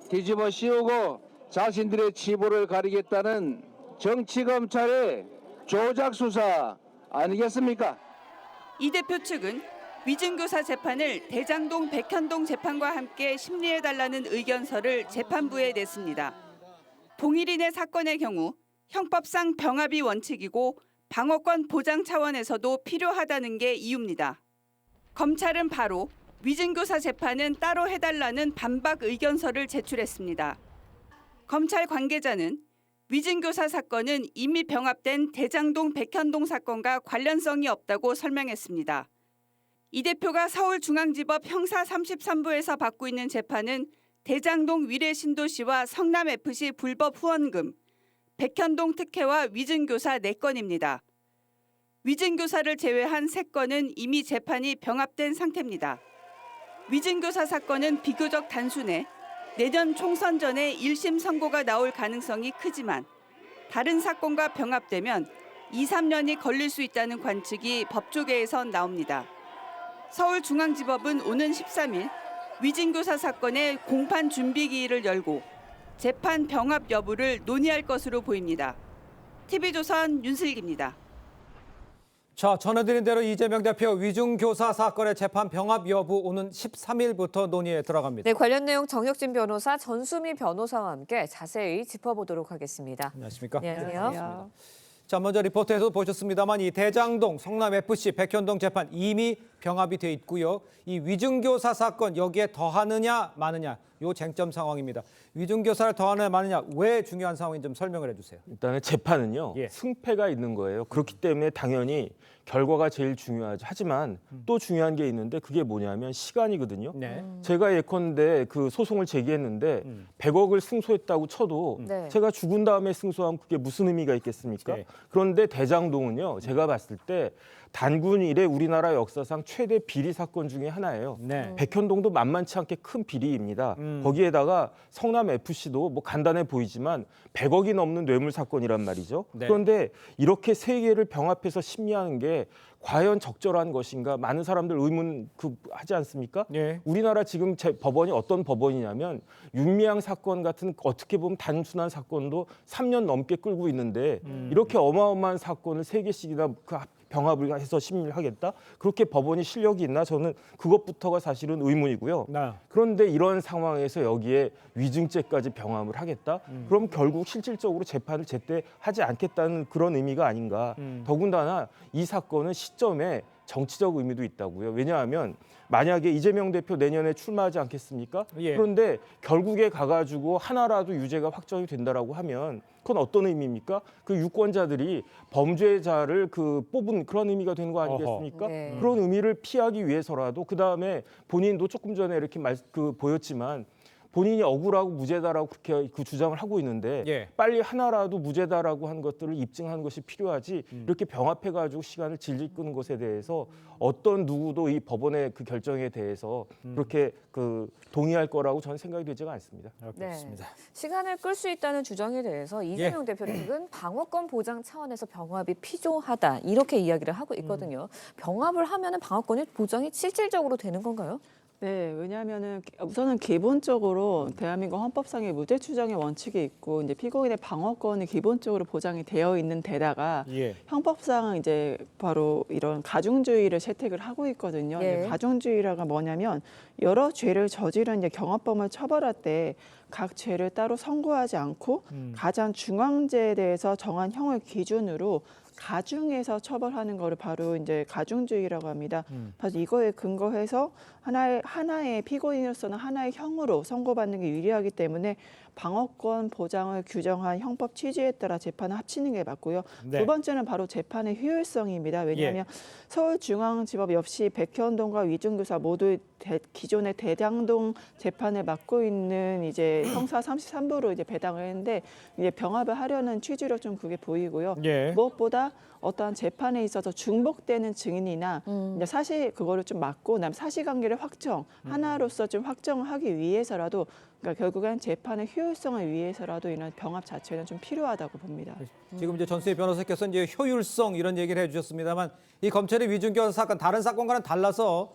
뒤집어 씌우고 자신들의 치부를 가리겠다는 정치검찰의 조작 수사 아니겠습니까? 이 대표 측은 위증교사 재판을 대장동 백현동 재판과 함께 심리해달라는 의견서를 재판부에 냈습니다. 동일인의 사건의 경우 형법상 병합이 원칙이고 방어권 보장 차원에서도 필요하다는 게 이유입니다. 검찰은 바로 위증교사 재판은 따로 해달라는 반박 의견서를 제출했습니다. 검찰 관계자는 위증교사 사건은 이미 병합된 대장동 백현동 사건과 관련성이 없다고 설명했습니다. 이 대표가 서울중앙지법 형사 33부에서 받고 있는 재판은 대장동 위례신도시와 성남FC 불법 후원금, 백현동 특혜와 위증교사 4건입니다. 위증교사를 제외한 3건은 이미 재판이 병합된 상태입니다. 위증교사 사건은 비교적 단순해 내년 총선 전에 1심 선고가 나올 가능성이 크지만 다른 사건과 병합되면 2, 3년이 걸릴 수 있다는 관측이 법조계에선 나옵니다. 서울중앙지법은 오는 13일 위증교사 사건의 공판 준비기일을 열고 재판 병합 여부를 논의할 것으로 보입니다. TV조선 윤슬기입니다. 자, 전해드린 대로 이재명 대표 위증교사 사건의 재판 병합 여부 오는 13일부터 논의에 들어갑니다. 네, 관련 내용 정혁진 변호사, 전수미 변호사와 함께 자세히 짚어보도록 하겠습니다. 안녕하십니까? 안녕하세요. 자, 먼저 리포트에서 보셨습니다만 이 대장동, 성남FC, 백현동 재판 이미 병합이 돼 있고요. 이 위증교사 사건 여기에 더하느냐 마느냐 요 쟁점 상황입니다. 위증교사를 더하느냐 마느냐 왜 중요한 상황인지 좀 설명을 해주세요. 일단은 재판은요. 승패가 있는 거예요. 그렇기 때문에 당연히 결과가 제일 중요하죠. 하지만 또 중요한 게 있는데 그게 뭐냐면 시간이거든요. 제가 예컨대 그 소송을 제기했는데 100억을 승소했다고 쳐도 제가 죽은 다음에 승소하면 그게 무슨 의미가 있겠습니까? 그런데 대장동은요. 제가 봤을 때 단군 이래 우리나라 역사상 최대 비리 사건 중에 하나예요. 백현동도 만만치 않게 큰 비리입니다. 거기에다가 성남 FC도 뭐 간단해 보이지만 100억이 넘는 뇌물 사건이란 말이죠. 그런데 이렇게 세 개를 병합해서 심리하는 게 과연 적절한 것인가 많은 사람들 의문 하지 않습니까? 우리나라 지금 법원이 어떤 법원이냐면 윤미향 사건 같은 어떻게 보면 단순한 사건도 3년 넘게 끌고 있는데 이렇게 어마어마한 사건을 세 개씩이나 병합을 해서 심리를 하겠다? 그렇게 법원이 실력이 있나? 저는 그것부터가 사실은 의문이고요. 그런데 이런 상황에서 여기에 위증죄까지 병합을 하겠다? 그럼 결국 실질적으로 재판을 제때 하지 않겠다는 그런 의미가 아닌가. 더군다나 이 사건은 시점에 정치적 의미도 있다고요. 왜냐하면 만약에 이재명 대표 내년에 출마하지 않겠습니까? 그런데 결국에 가가지고 하나라도 유죄가 확정이 된다라고 하면 그건 어떤 의미입니까? 그 유권자들이 범죄자를 뽑은 그런 의미가 되는 거 아니겠습니까? 그런 의미를 피하기 위해서라도 그 다음에 본인도 조금 전에 이렇게 보였지만 본인이 억울하고 무죄다라고 그렇게 주장을 하고 있는데 빨리 하나라도 무죄다라고 한 것들을 입증하는 것이 필요하지 이렇게 병합해가지고 시간을 질질 끄는 것에 대해서 어떤 누구도 이 법원의 그 결정에 대해서 그렇게 동의할 거라고 저는 생각이 되지가 않습니다. 시간을 끌 수 있다는 주장에 대해서 이재명 대표 측은 방어권 보장 차원에서 병합이 필요하다 이렇게 이야기를 하고 있거든요. 병합을 하면은 방어권이 보장이 실질적으로 되는 건가요? 네, 왜냐하면은 우선은 기본적으로 대한민국 헌법상의 무죄 추정의 원칙이 있고 이제 피고인의 방어권이 기본적으로 보장이 되어 있는 데다가 형법상 이제 바로 이런 가중주의를 채택을 하고 있거든요. 가중주의라가 뭐냐면 여러 죄를 저지른 이제 경합범을 처벌할 때 각 죄를 따로 선고하지 않고 가장 중앙죄에 대해서 정한 형을 기준으로 가중해서 처벌하는 거를 바로 이제 가중주의라고 합니다. 그래서 이거에 근거해서 하나의 피고인으로서는 하나의 형으로 선고받는 게 유리하기 때문에 방어권 보장을 규정한 형법 취지에 따라 재판을 합치는 게 맞고요. 두 번째는 바로 재판의 효율성입니다. 왜냐하면 서울중앙지법 역시 백현동과 위증교사 모두 기존의 대장동 재판을 맡고 있는 이제 형사 33부로 이제 배당을 했는데 이제 병합을 하려는 취지로 좀 그게 보이고요. 무엇보다 어떠한 재판에 있어서 중복되는 증인이나 이제 사실 그거를 좀 막고 그다음에 사실관계를 하나로서 좀 확정을 하기 위해서라도 그러니까 결국엔 재판의 효율성을 위해서라도 이런 병합 자체는 좀 필요하다고 봅니다. 지금 이제 전수희 변호사께서 이제 효율성 이런 얘기를 해주셨습니다만 이 검찰의 위증교사 사건 다른 사건과는 달라서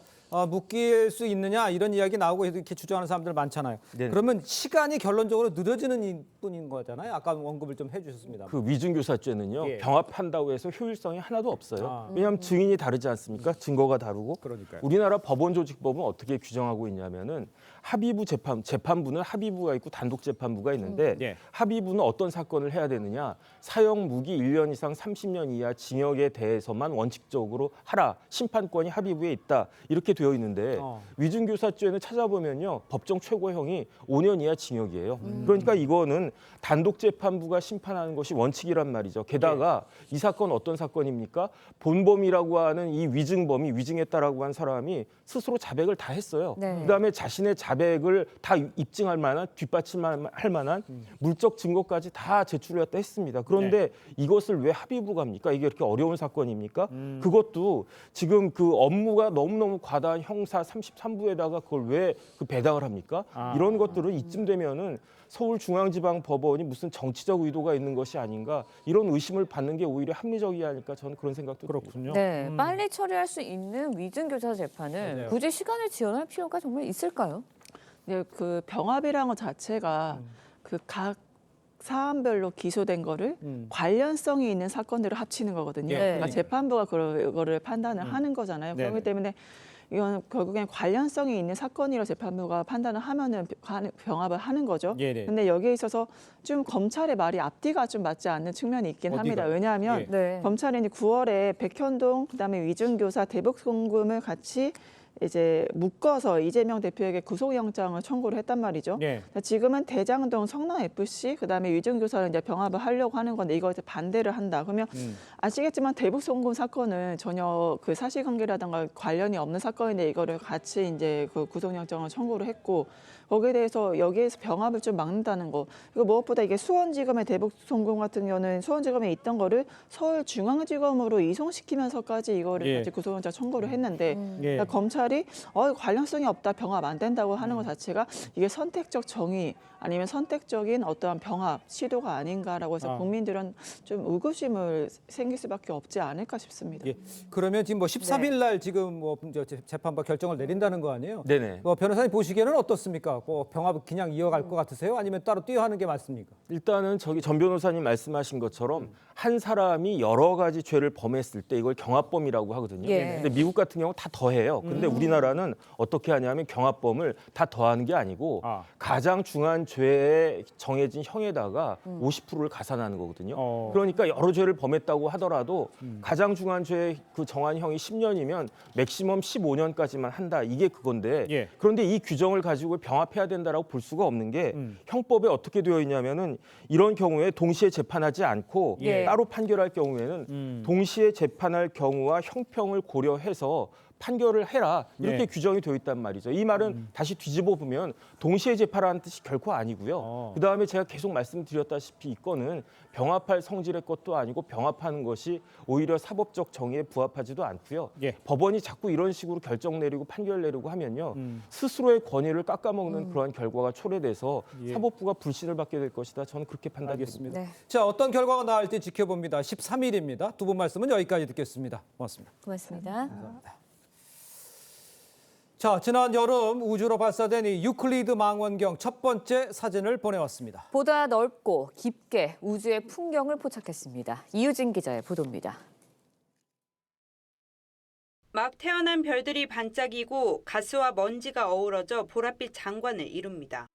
묶일 수 있느냐 이런 이야기 나오고 이렇게 주장하는 사람들 많잖아요. 그러면 시간이 결론적으로 늦어지는 뿐인 거잖아요. 아까 언급을 좀 해주셨습니다. 그 위증교사죄는요. 병합한다고 해서 효율성이 하나도 없어요. 왜냐하면 증인이 다르지 않습니까? 증거가 다르고. 우리나라 법원조직법은 어떻게 규정하고 있냐면은 합의부 재판부는 합의부가 있고 단독 재판부가 있는데 합의부는 어떤 사건을 해야 되느냐. 사형 무기 1년 이상 30년 이하 징역에 대해서만 원칙적으로 하라. 심판권이 합의부에 있다. 이렇게 되어 있는데 위증교사죄는 찾아보면요. 법정 최고형이 5년 이하 징역이에요. 그러니까 이거는 단독 재판부가 심판하는 것이 원칙이란 말이죠. 게다가 이 사건 어떤 사건입니까? 본범이라고 하는 이 위증범이 위증했다라고 한 사람이 스스로 자백을 다 했어요. 그다음에 자신의 자백을 다 입증할 만한 뒷받침할 만한 물적 증거까지 다 제출했다 했습니다. 그런데 이것을 왜 합의부가 합니까? 이게 이렇게 어려운 사건입니까? 그것도 지금 그 업무가 너무너무 과다한 형사 33부에다가 그걸 왜 배당을 합니까? 이런 것들은 이쯤 되면은 서울중앙지방법원이 무슨 정치적 의도가 있는 것이 아닌가 이런 의심을 받는 게 오히려 합리적이 아닐까 저는 그런 생각도 그렇군요. 네, 빨리 처리할 수 있는 위증교사 재판을 굳이 시간을 지연할 필요가 정말 있을까요? 네, 그 병합이라는 것 자체가 그 각 사안별로 기소된 거를 관련성이 있는 사건들을 합치는 거거든요. 그러니까 재판부가 그거를 판단을 하는 거잖아요. 그렇기 때문에 이건 결국엔 관련성이 있는 사건이라 재판부가 판단을 하면은 병합을 하는 거죠. 네네. 근데 여기에 있어서 좀 검찰의 말이 앞뒤가 좀 맞지 않는 측면이 있긴 합니다. 왜냐하면 검찰이 이제 9월에 백현동 그다음에 위중교사 대북 송금을 같이 이제 묶어서 이재명 대표에게 구속영장을 청구를 했단 말이죠. 지금은 대장동 성남FC 그다음에 위중교사를 이제 병합을 하려고 하는 건데 이거 이제 반대를 한다. 그러면 아시겠지만 대북 송금 사건은 전혀 그 사실관계라든가 관련이 없는 사건인데 이거를 같이 이제 그 구속영장을 청구를 했고 거기에 대해서 여기에서 병합을 좀 막는다는 거. 그리고 무엇보다 이게 수원지검의 대북 송금 같은 경우는 수원지검에 있던 거를 서울중앙지검으로 이송시키면서까지 이거를 같이 구속영장 청구를 했는데 그러니까 검찰이 관련성이 없다, 병합 안 된다고 하는 것 자체가 이게 선택적 정의 아니면 선택적인 어떠한 병합 시도가 아닌가라고 해서 국민들은 좀 의구심을 생길 수밖에 없지 않을까 싶습니다. 그러면 지금 뭐 13일 날 지금 뭐 재판부 결정을 내린다는 거 아니에요? 네네. 변호사님 보시기에는 어떻습니까? 뭐 병합 그냥 이어갈 것 같으세요? 아니면 따로 뛰어하는 게 맞습니까? 일단은 저기 전 변호사님 말씀하신 것처럼 한 사람이 여러 가지 죄를 범했을 때 이걸 경합범이라고 하거든요. 근데 미국 같은 경우 다 더해요. 근데 우리나라는 어떻게 하냐면 경합범을 다 더하는 게 아니고 가장 중한 죄에 정해진 형에다가 50%를 가산하는 거거든요. 그러니까 여러 죄를 범했다고 하더라도 가장 중한 죄의 그 정한 형이 10년이면 맥시멈 15년까지만 한다. 이게 그건데 그런데 이 규정을 가지고 병합해야 된다라고 볼 수가 없는 게 형법에 어떻게 되어 있냐면은 이런 경우에 동시에 재판하지 않고 따로 판결할 경우에는 동시에 재판할 경우와 형평을 고려해서 판결을 해라 이렇게 규정이 되어 있단 말이죠. 이 말은 다시 뒤집어 보면 동시에 재판하는 뜻이 결코 아니고요. 그다음에 제가 계속 말씀드렸다시피 이 건은 병합할 성질의 것도 아니고 병합하는 것이 오히려 사법적 정의에 부합하지도 않고요. 법원이 자꾸 이런 식으로 결정 내리고 판결 내리고 하면요. 스스로의 권위를 깎아먹는 그러한 결과가 초래돼서 사법부가 불신을 받게 될 것이다. 저는 그렇게 판단하겠습니다. 자, 어떤 결과가 나올지 지켜봅니다. 13일입니다. 두 분 말씀은 여기까지 듣겠습니다. 고맙습니다. 고맙습니다. 자, 지난 여름 우주로 발사된 이 유클리드 망원경 첫 번째 사진을 보내왔습니다. 보다 넓고 깊게 우주의 풍경을 포착했습니다. 이유진 기자의 보도입니다. 막 태어난 별들이 반짝이고 가스와 먼지가 어우러져 보랏빛 장관을 이룹니다.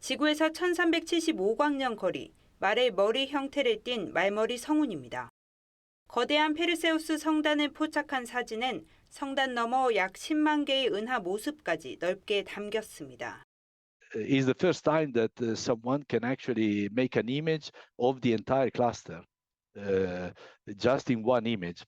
지구에서 1375광년 거리, 말의 머리 형태를 띤 말머리 성운입니다. 거대한 페르세우스 성단을 포착한 사진은 성단 너머 약 10만 개의 은하 모습까지 넓게 담겼습니다. Is the first time that someone can actually make an image of the entire cluster, just in one image.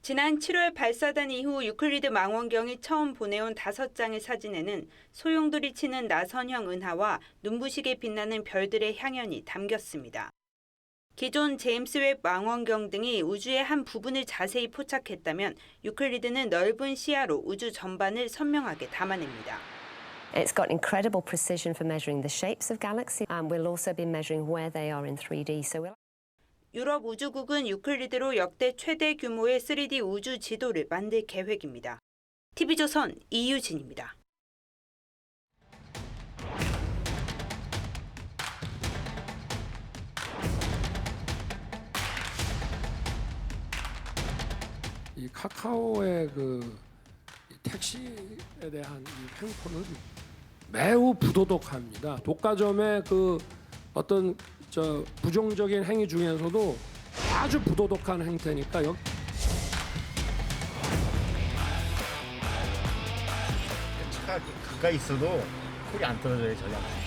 지난 7월 발사된 이후 유클리드 망원경이 처음 보내온 5장의 사진에는 소용돌이 치는 나선형 은하와 눈부시게 빛나는 별들의 향연이 담겼습니다. 기존 제임스 웹 망원경 등이 우주의 한 부분을 자세히 포착했다면 유클리드는 넓은 시야로 우주 전반을 선명하게 담아냅니다. It's got incredible precision for measuring the shapes of galaxies, and we'll also be measuring where they are in 3D. 유럽 우주국은 유클리드로 역대 최대 규모의 3D 우주 지도를 만들 계획입니다. TV조선 이유진입니다. 이 카카오의 그 택시에 대한 이 행포는 매우 부도덕합니다. 독과점의 그 어떤 부정적인 행위 중에서도 아주 부도덕한 행태니까 차가 가까이 있어도 콜이 안 떨어져요, 저희한테.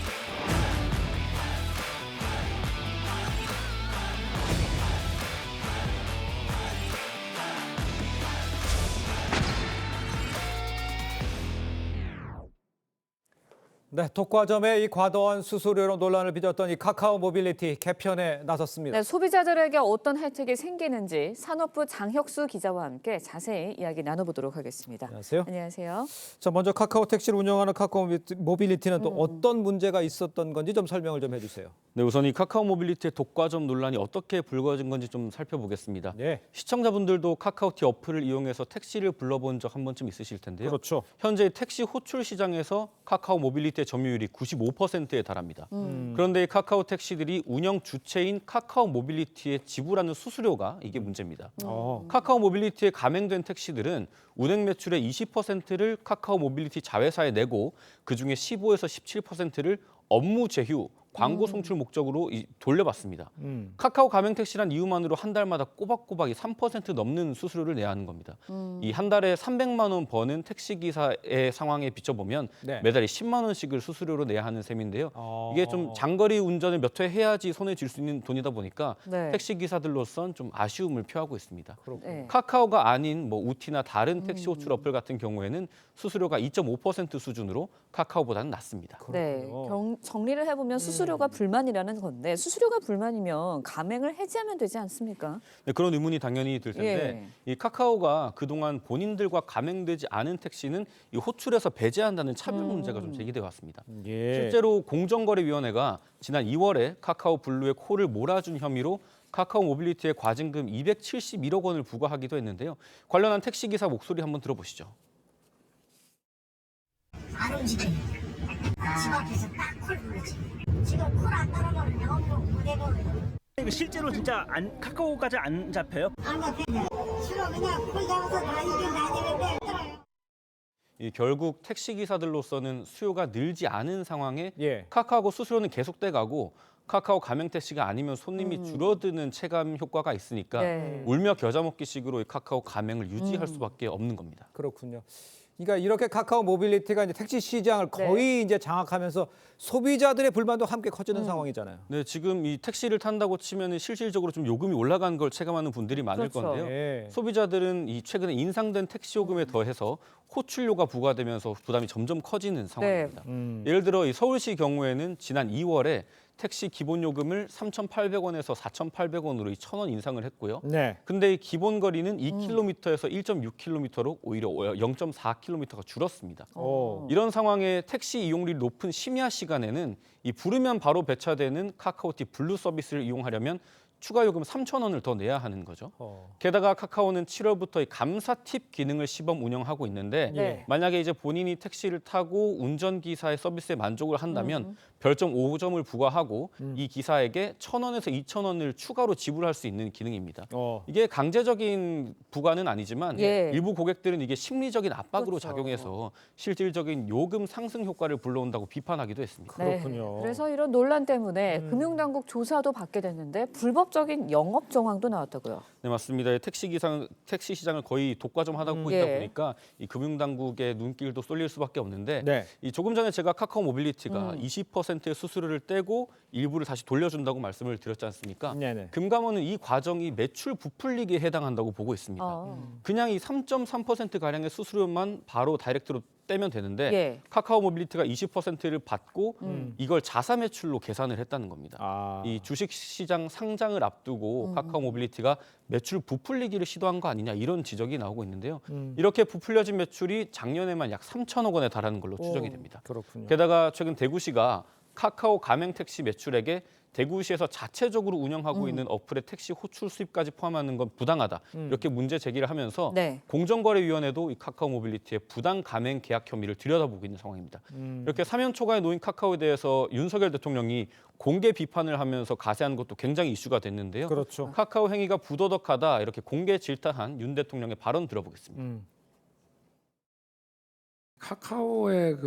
네, 독과점의 이 과도한 수수료로 논란을 빚었던 이 카카오 모빌리티 개편에 나섰습니다. 네, 소비자들에게 어떤 혜택이 생기는지 산업부 장혁수 기자와 함께 자세히 이야기 나눠보도록 하겠습니다. 안녕하세요. 안녕하세요. 자, 먼저 카카오 택시를 운영하는 카카오 모빌리티는 또 어떤 문제가 있었던 건지 좀 설명을 좀 해주세요. 네, 우선 이 카카오 모빌리티의 독과점 논란이 어떻게 불거진 건지 좀 살펴보겠습니다. 네. 시청자분들도 카카오티 어플을 이용해서 택시를 불러본 적 한 번쯤 있으실 텐데요. 그렇죠. 현재 택시 호출 시장에서 카카오 모빌리티의 택시의 점유율이 95%에 달합니다. 그런데 이 카카오 택시들이 운영 주체인 카카오 모빌리티에 지불하는 수수료가 이게 문제입니다. 카카오 모빌리티에 가맹된 택시들은 운행 매출의 20%를 카카오 모빌리티 자회사에 내고 그중에 15에서 17%를 업무 제휴, 광고 송출 목적으로 돌려받습니다. 카카오 가맹택시란 이유만으로 한 달마다 꼬박꼬박 3% 넘는 수수료를 내야 하는 겁니다. 이 한 달에 300만 원 버는 택시기사의 상황에 비춰보면 네. 매달 10만 원씩을 수수료로 내야 하는 셈인데요. 이게 좀 장거리 운전을 몇 회 해야지 손에 쥘 수 있는 돈이다 보니까 네. 택시기사들로선 좀 아쉬움을 표하고 있습니다. 네. 카카오가 아닌 뭐 우티나 다른 택시 호출 어플 같은 경우에는 수수료가 2.5% 수준으로 카카오보다는 낮습니다. 네, 정리를 해보면 수수료가 불만이라는 건데 수수료가 불만이면 가맹을 해지하면 되지 않습니까? 네, 그런 의문이 당연히 들 텐데 이 카카오가 그동안 본인들과 가맹되지 않은 택시는 이 호출에서 배제한다는 차별 문제가 좀 제기돼 왔습니다. 실제로 공정거래위원회가 지난 2월에 카카오 블루에 코를 몰아준 혐의로 카카오 모빌리티에 과징금 271억 원을 부과하기도 했는데요. 관련한 택시기사 목소리 한번 들어보시죠. 안 움직여. 집 앞에서 딱 콜 부르지. 지금 콜 안 따라가면 영업용 못 해버려. 실제로 진짜 카카오까지 안 잡혀요? 안 잡혀. 주로 그냥 콜 잡아서 다니긴 다니는데 없더라고요. 결국 택시기사들로서는 수요가 늘지 않은 상황에 카카오 수수료는 계속돼 가고 카카오 가맹택시가 아니면 손님이 줄어드는 체감 효과가 있으니까 울며 겨자 먹기식으로 이 카카오 가맹을 유지할 수밖에 없는 겁니다. 그렇군요. 그러니까 이렇게 카카오 모빌리티가 이제 택시 시장을 거의 이제 장악하면서 소비자들의 불만도 함께 커지는 상황이잖아요. 네, 지금 이 택시를 탄다고 치면은 실질적으로 좀 요금이 올라간 걸 체감하는 분들이 많을 건데요. 소비자들은 이 최근에 인상된 택시 요금에 더해서 호출료가 부과되면서 부담이 점점 커지는 상황입니다. 예를 들어 이 서울시 경우에는 지난 2월에 택시 기본 요금을 3,800원에서 4,800원으로 1,000원 인상을 했고요. 근데 이 기본 거리는 2km에서 1.6km로 오히려 0.4km가 줄었습니다. 이런 상황에 택시 이용률이 높은 심야 시간에는 이 부르면 바로 배차되는 카카오티 블루 서비스를 이용하려면 추가 요금 3,000원을 더 내야 하는 거죠. 게다가 카카오는 7월부터 이 감사 팁 기능을 시범 운영하고 있는데 만약에 이제 본인이 택시를 타고 운전기사의 서비스에 만족을 한다면 별점 5점을 부과하고 이 기사에게 1,000원에서 2,000원을 추가로 지불할 수 있는 기능입니다. 이게 강제적인 부과는 아니지만 일부 고객들은 이게 심리적인 압박으로 작용해서 실질적인 요금 상승 효과를 불러온다고 비판하기도 했습니다. 그렇군요. 그래서 이런 논란 때문에 금융당국 조사도 받게 됐는데 불법적인 영업 정황도 나왔다고요. 네, 맞습니다. 택시 시장을 거의 독과점하다 보이다 보니까 이 금융당국의 눈길도 쏠릴 수밖에 없는데 이 조금 전에 제가 카카오 모빌리티가 20%의 수수료를 떼고 일부를 다시 돌려준다고 말씀을 드렸지 않습니까? 금감원은 이 과정이 매출 부풀리기에 해당한다고 보고 있습니다. 그냥 이 3.3%가량의 수수료만 바로 다이렉트로 떼면 되는데 카카오 모빌리티가 20%를 받고 이걸 자사 매출로 계산을 했다는 겁니다. 이 주식시장 상장을 앞두고 카카오 모빌리티가 매출 부풀리기를 시도한 거 아니냐 이런 지적이 나오고 있는데요. 이렇게 부풀려진 매출이 작년에만 약 3천억 원에 달하는 걸로 추정이 됩니다. 게다가 최근 대구시가 카카오 가맹택시 매출액에 대구시에서 자체적으로 운영하고 있는 어플의 택시 호출 수입까지 포함하는 건 부당하다. 이렇게 문제 제기를 하면서 공정거래위원회도 이 카카오 모빌리티의 부당 가맹 계약 혐의를 들여다보고 있는 상황입니다. 이렇게 사면 초과에 놓인 카카오에 대해서 윤석열 대통령이 공개 비판을 하면서 가세한 것도 굉장히 이슈가 됐는데요. 카카오 행위가 부도덕하다 이렇게 공개 질타한 윤 대통령의 발언 들어보겠습니다. 카카오의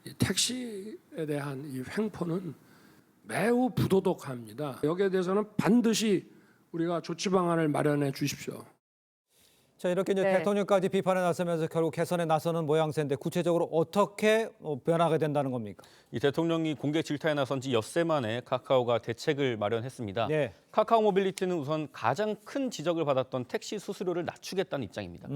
이 택시에 대한 이 횡포는 매우 부도덕합니다. 여기에 대해서는 반드시 우리가 조치 방안을 마련해 주십시오. 자, 이렇게 이제 대통령까지 비판에 나서면서 결국 개선에 나서는 모양새인데 구체적으로 어떻게 변하게 된다는 겁니까? 이 대통령이 공개 질타에 나선 지 엿새 만에 카카오가 대책을 마련했습니다. 카카오 모빌리티는 우선 가장 큰 지적을 받았던 택시 수수료를 낮추겠다는 입장입니다.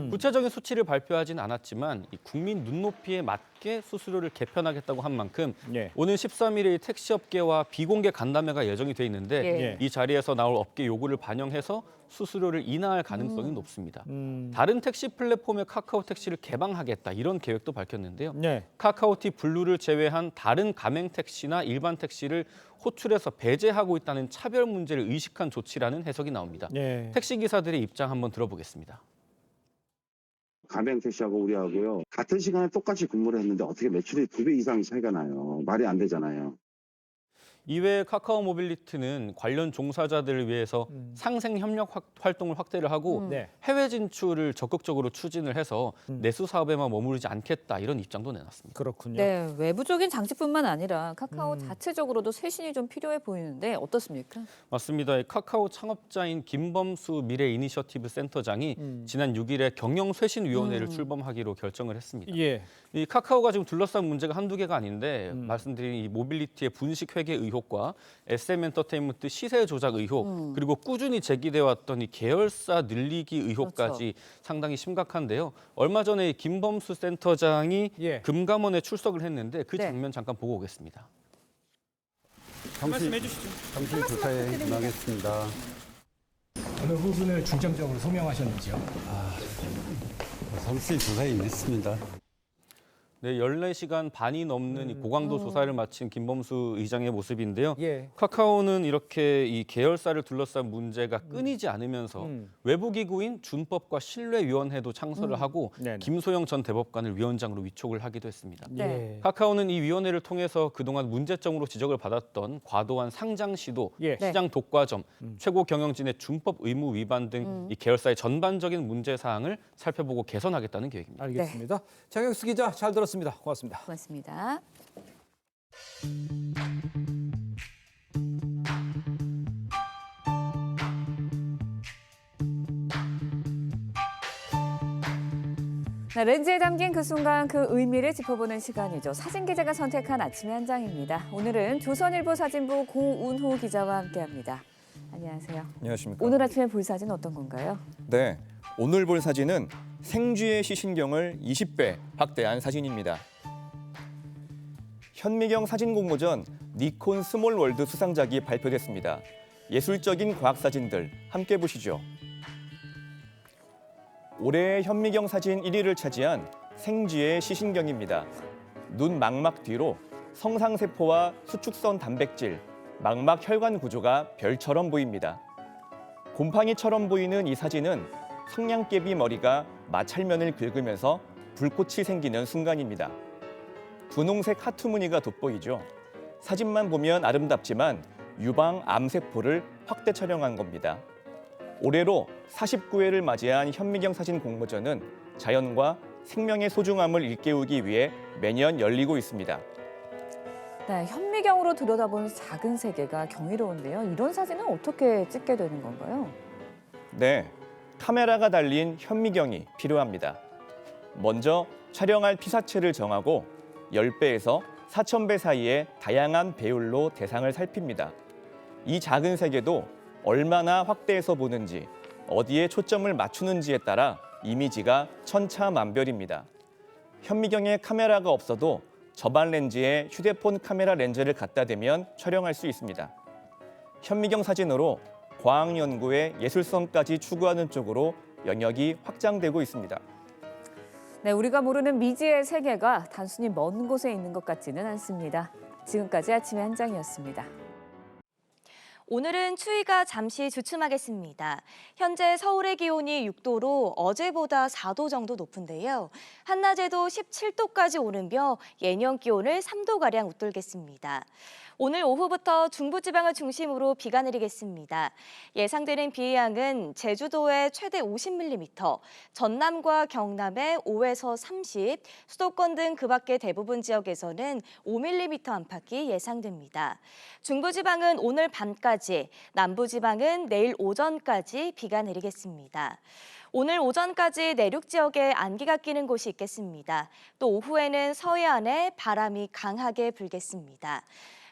구체적인 수치를 발표하진 않았지만 이 국민 눈높이에 맞게 수수료를 개편하겠다고 한 만큼 오는 13일에 택시업계와 비공개 간담회가 예정이 돼 있는데 이 자리에서 나올 업계 요구를 반영해서 수수료를 인하할 가능성이 높습니다. 다른 택시 플랫폼의 카카오 택시를 개방하겠다 이런 계획도 밝혔는데요. 카카오티 블루를 제외한 다른 가맹 택시나 일반 택시를 호출해서 배제하고 있다는 차별 문제를 의식한 조치라는 해석이 나옵니다. 택시 기사들의 입장 한번 들어보겠습니다. 가맹 택시하고 우리하고요. 같은 시간에 똑같이 근무를 했는데 어떻게 매출이 2배 이상 차이가 나요. 말이 안 되잖아요. 이외에 카카오 모빌리티는 관련 종사자들을 위해서 상생 협력 활동을 확대를 하고 해외 진출을 적극적으로 추진을 해서 내수 사업에만 머무르지 않겠다 이런 입장도 내놨습니다. 그렇군요. 네, 외부적인 장치뿐만 아니라 카카오 자체적으로도 쇄신이 좀 필요해 보이는데 어떻습니까? 맞습니다. 카카오 창업자인 김범수 미래 이니셔티브 센터장이 지난 6일에 경영쇄신위원회를 출범하기로 결정을 했습니다. 예. 이 카카오가 지금 둘러싼 문제가 한두 개가 아닌데 말씀드린 이 모빌리티의 분식 회계 의혹과 SM 엔터테인먼트 시세 조작 의혹 그리고 꾸준히 제기돼 왔던 이 계열사 늘리기 의혹까지 상당히 심각한데요. 얼마 전에 김범수 센터장이 금감원에 출석을 했는데 그 장면 잠깐 보고 오겠습니다. 말씀해 주시죠. 당신 조사에 임하겠습니다. 어느 부분을 중점적으로 소명하셨는지요? 성실 조사에 임했습니다. 네, 14시간 반이 넘는 이 고강도 조사를 마친 김범수 의장의 모습인데요. 카카오는 이렇게 이 계열사를 둘러싼 문제가 끊이지 않으면서 외부 기구인 준법과 신뢰위원회도 창설을 하고 김소영 전 대법관을 위원장으로 위촉을 하기도 했습니다. 카카오는 이 위원회를 통해서 그동안 문제점으로 지적을 받았던 과도한 상장 시도, 시장 독과점, 최고 경영진의 준법 의무 위반 등 이 계열사의 전반적인 문제 사항을 살펴보고 개선하겠다는 계획입니다. 알겠습니다. 장혁수 기자 잘 들었습니다. 고맙습니다. 고맙습니다. 네, 렌즈에 담긴 그 순간 그 의미를 짚어보는 시간이죠. 사진 기자가 선택한 아침의 한 장입니다. 오늘은 조선일보 사진부 고운호 기자와 함께합니다. 안녕하세요. 안녕하십니까. 오늘 아침에 볼 사진 어떤 건가요? 네, 오늘 볼 사진은 생쥐의 시신경을 20배 확대한 사진입니다. 현미경 사진 공모전 니콘 스몰월드 수상작이 발표됐습니다. 예술적인 과학사진들 함께 보시죠. 올해의 현미경 사진 1위를 차지한 생쥐의 시신경입니다. 눈 망막 뒤로 성상세포와 수축선 단백질, 망막 혈관 구조가 별처럼 보입니다. 곰팡이처럼 보이는 이 사진은 성냥개비 머리가 마찰면을 긁으면서 불꽃이 생기는 순간입니다. 분홍색 하트 무늬가 돋보이죠. 사진만 보면 아름답지만 유방 암세포를 확대 촬영한 겁니다. 올해로 49회를 맞이한 현미경 사진 공모전은 자연과 생명의 소중함을 일깨우기 위해 매년 열리고 있습니다. 네, 현미경으로 들여다보는 작은 세계가 경이로운데요. 이런 사진은 어떻게 찍게 되는 건가요? 네, 카메라가 달린 현미경이 필요합니다. 먼저 촬영할 피사체를 정하고 10배에서 4000배 사이의 다양한 배율로 대상을 살핍니다. 이 작은 세계도 얼마나 확대해서 보는지, 어디에 초점을 맞추는지에 따라 이미지가 천차만별입니다. 현미경에 카메라가 없어도 저반 렌즈에 휴대폰 카메라 렌즈를 갖다 대면 촬영할 수 있습니다. 현미경 사진으로 과학 연구의 예술성까지 추구하는 쪽으로 영역이 확장되고 있습니다. 네, 우리가 모르는 미지의 세계가 단순히 먼 곳에 있는 것 같지는 않습니다. 지금까지 아침의 한 장이었습니다. 오늘은 추위가 잠시 주춤하겠습니다. 현재 서울의 기온이 6도로 어제보다 4도 정도 높은데요. 한낮에도 17도까지 오르며 예년 기온을 3도가량 웃돌겠습니다. 오늘 오후부터 중부지방을 중심으로 비가 내리겠습니다. 예상되는 비의 양은 제주도에 최대 50mm, 전남과 경남에 5에서 30, 수도권 등 그 밖의 대부분 지역에서는 5mm 안팎이 예상됩니다. 중부지방은 오늘 밤까지, 남부지방은 내일 오전까지 비가 내리겠습니다. 오늘 오전까지 내륙 지역에 안개가 끼는 곳이 있겠습니다. 또 오후에는 서해안에 바람이 강하게 불겠습니다.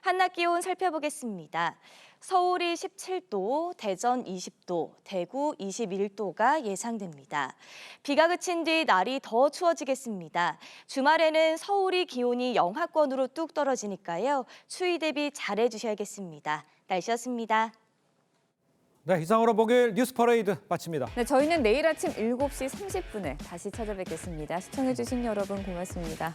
한낮 기온 살펴보겠습니다. 서울이 17도, 대전 20도, 대구 21도가 예상됩니다. 비가 그친 뒤 날이 더 추워지겠습니다. 주말에는 서울이 기온이 영하권으로 뚝 떨어지니까요. 추위 대비 잘해주셔야겠습니다. 날씨였습니다. 네, 이상으로 목요일 뉴스 퍼레이드 마칩니다. 네, 저희는 내일 아침 7시 30분에 다시 찾아뵙겠습니다. 시청해주신 여러분 고맙습니다.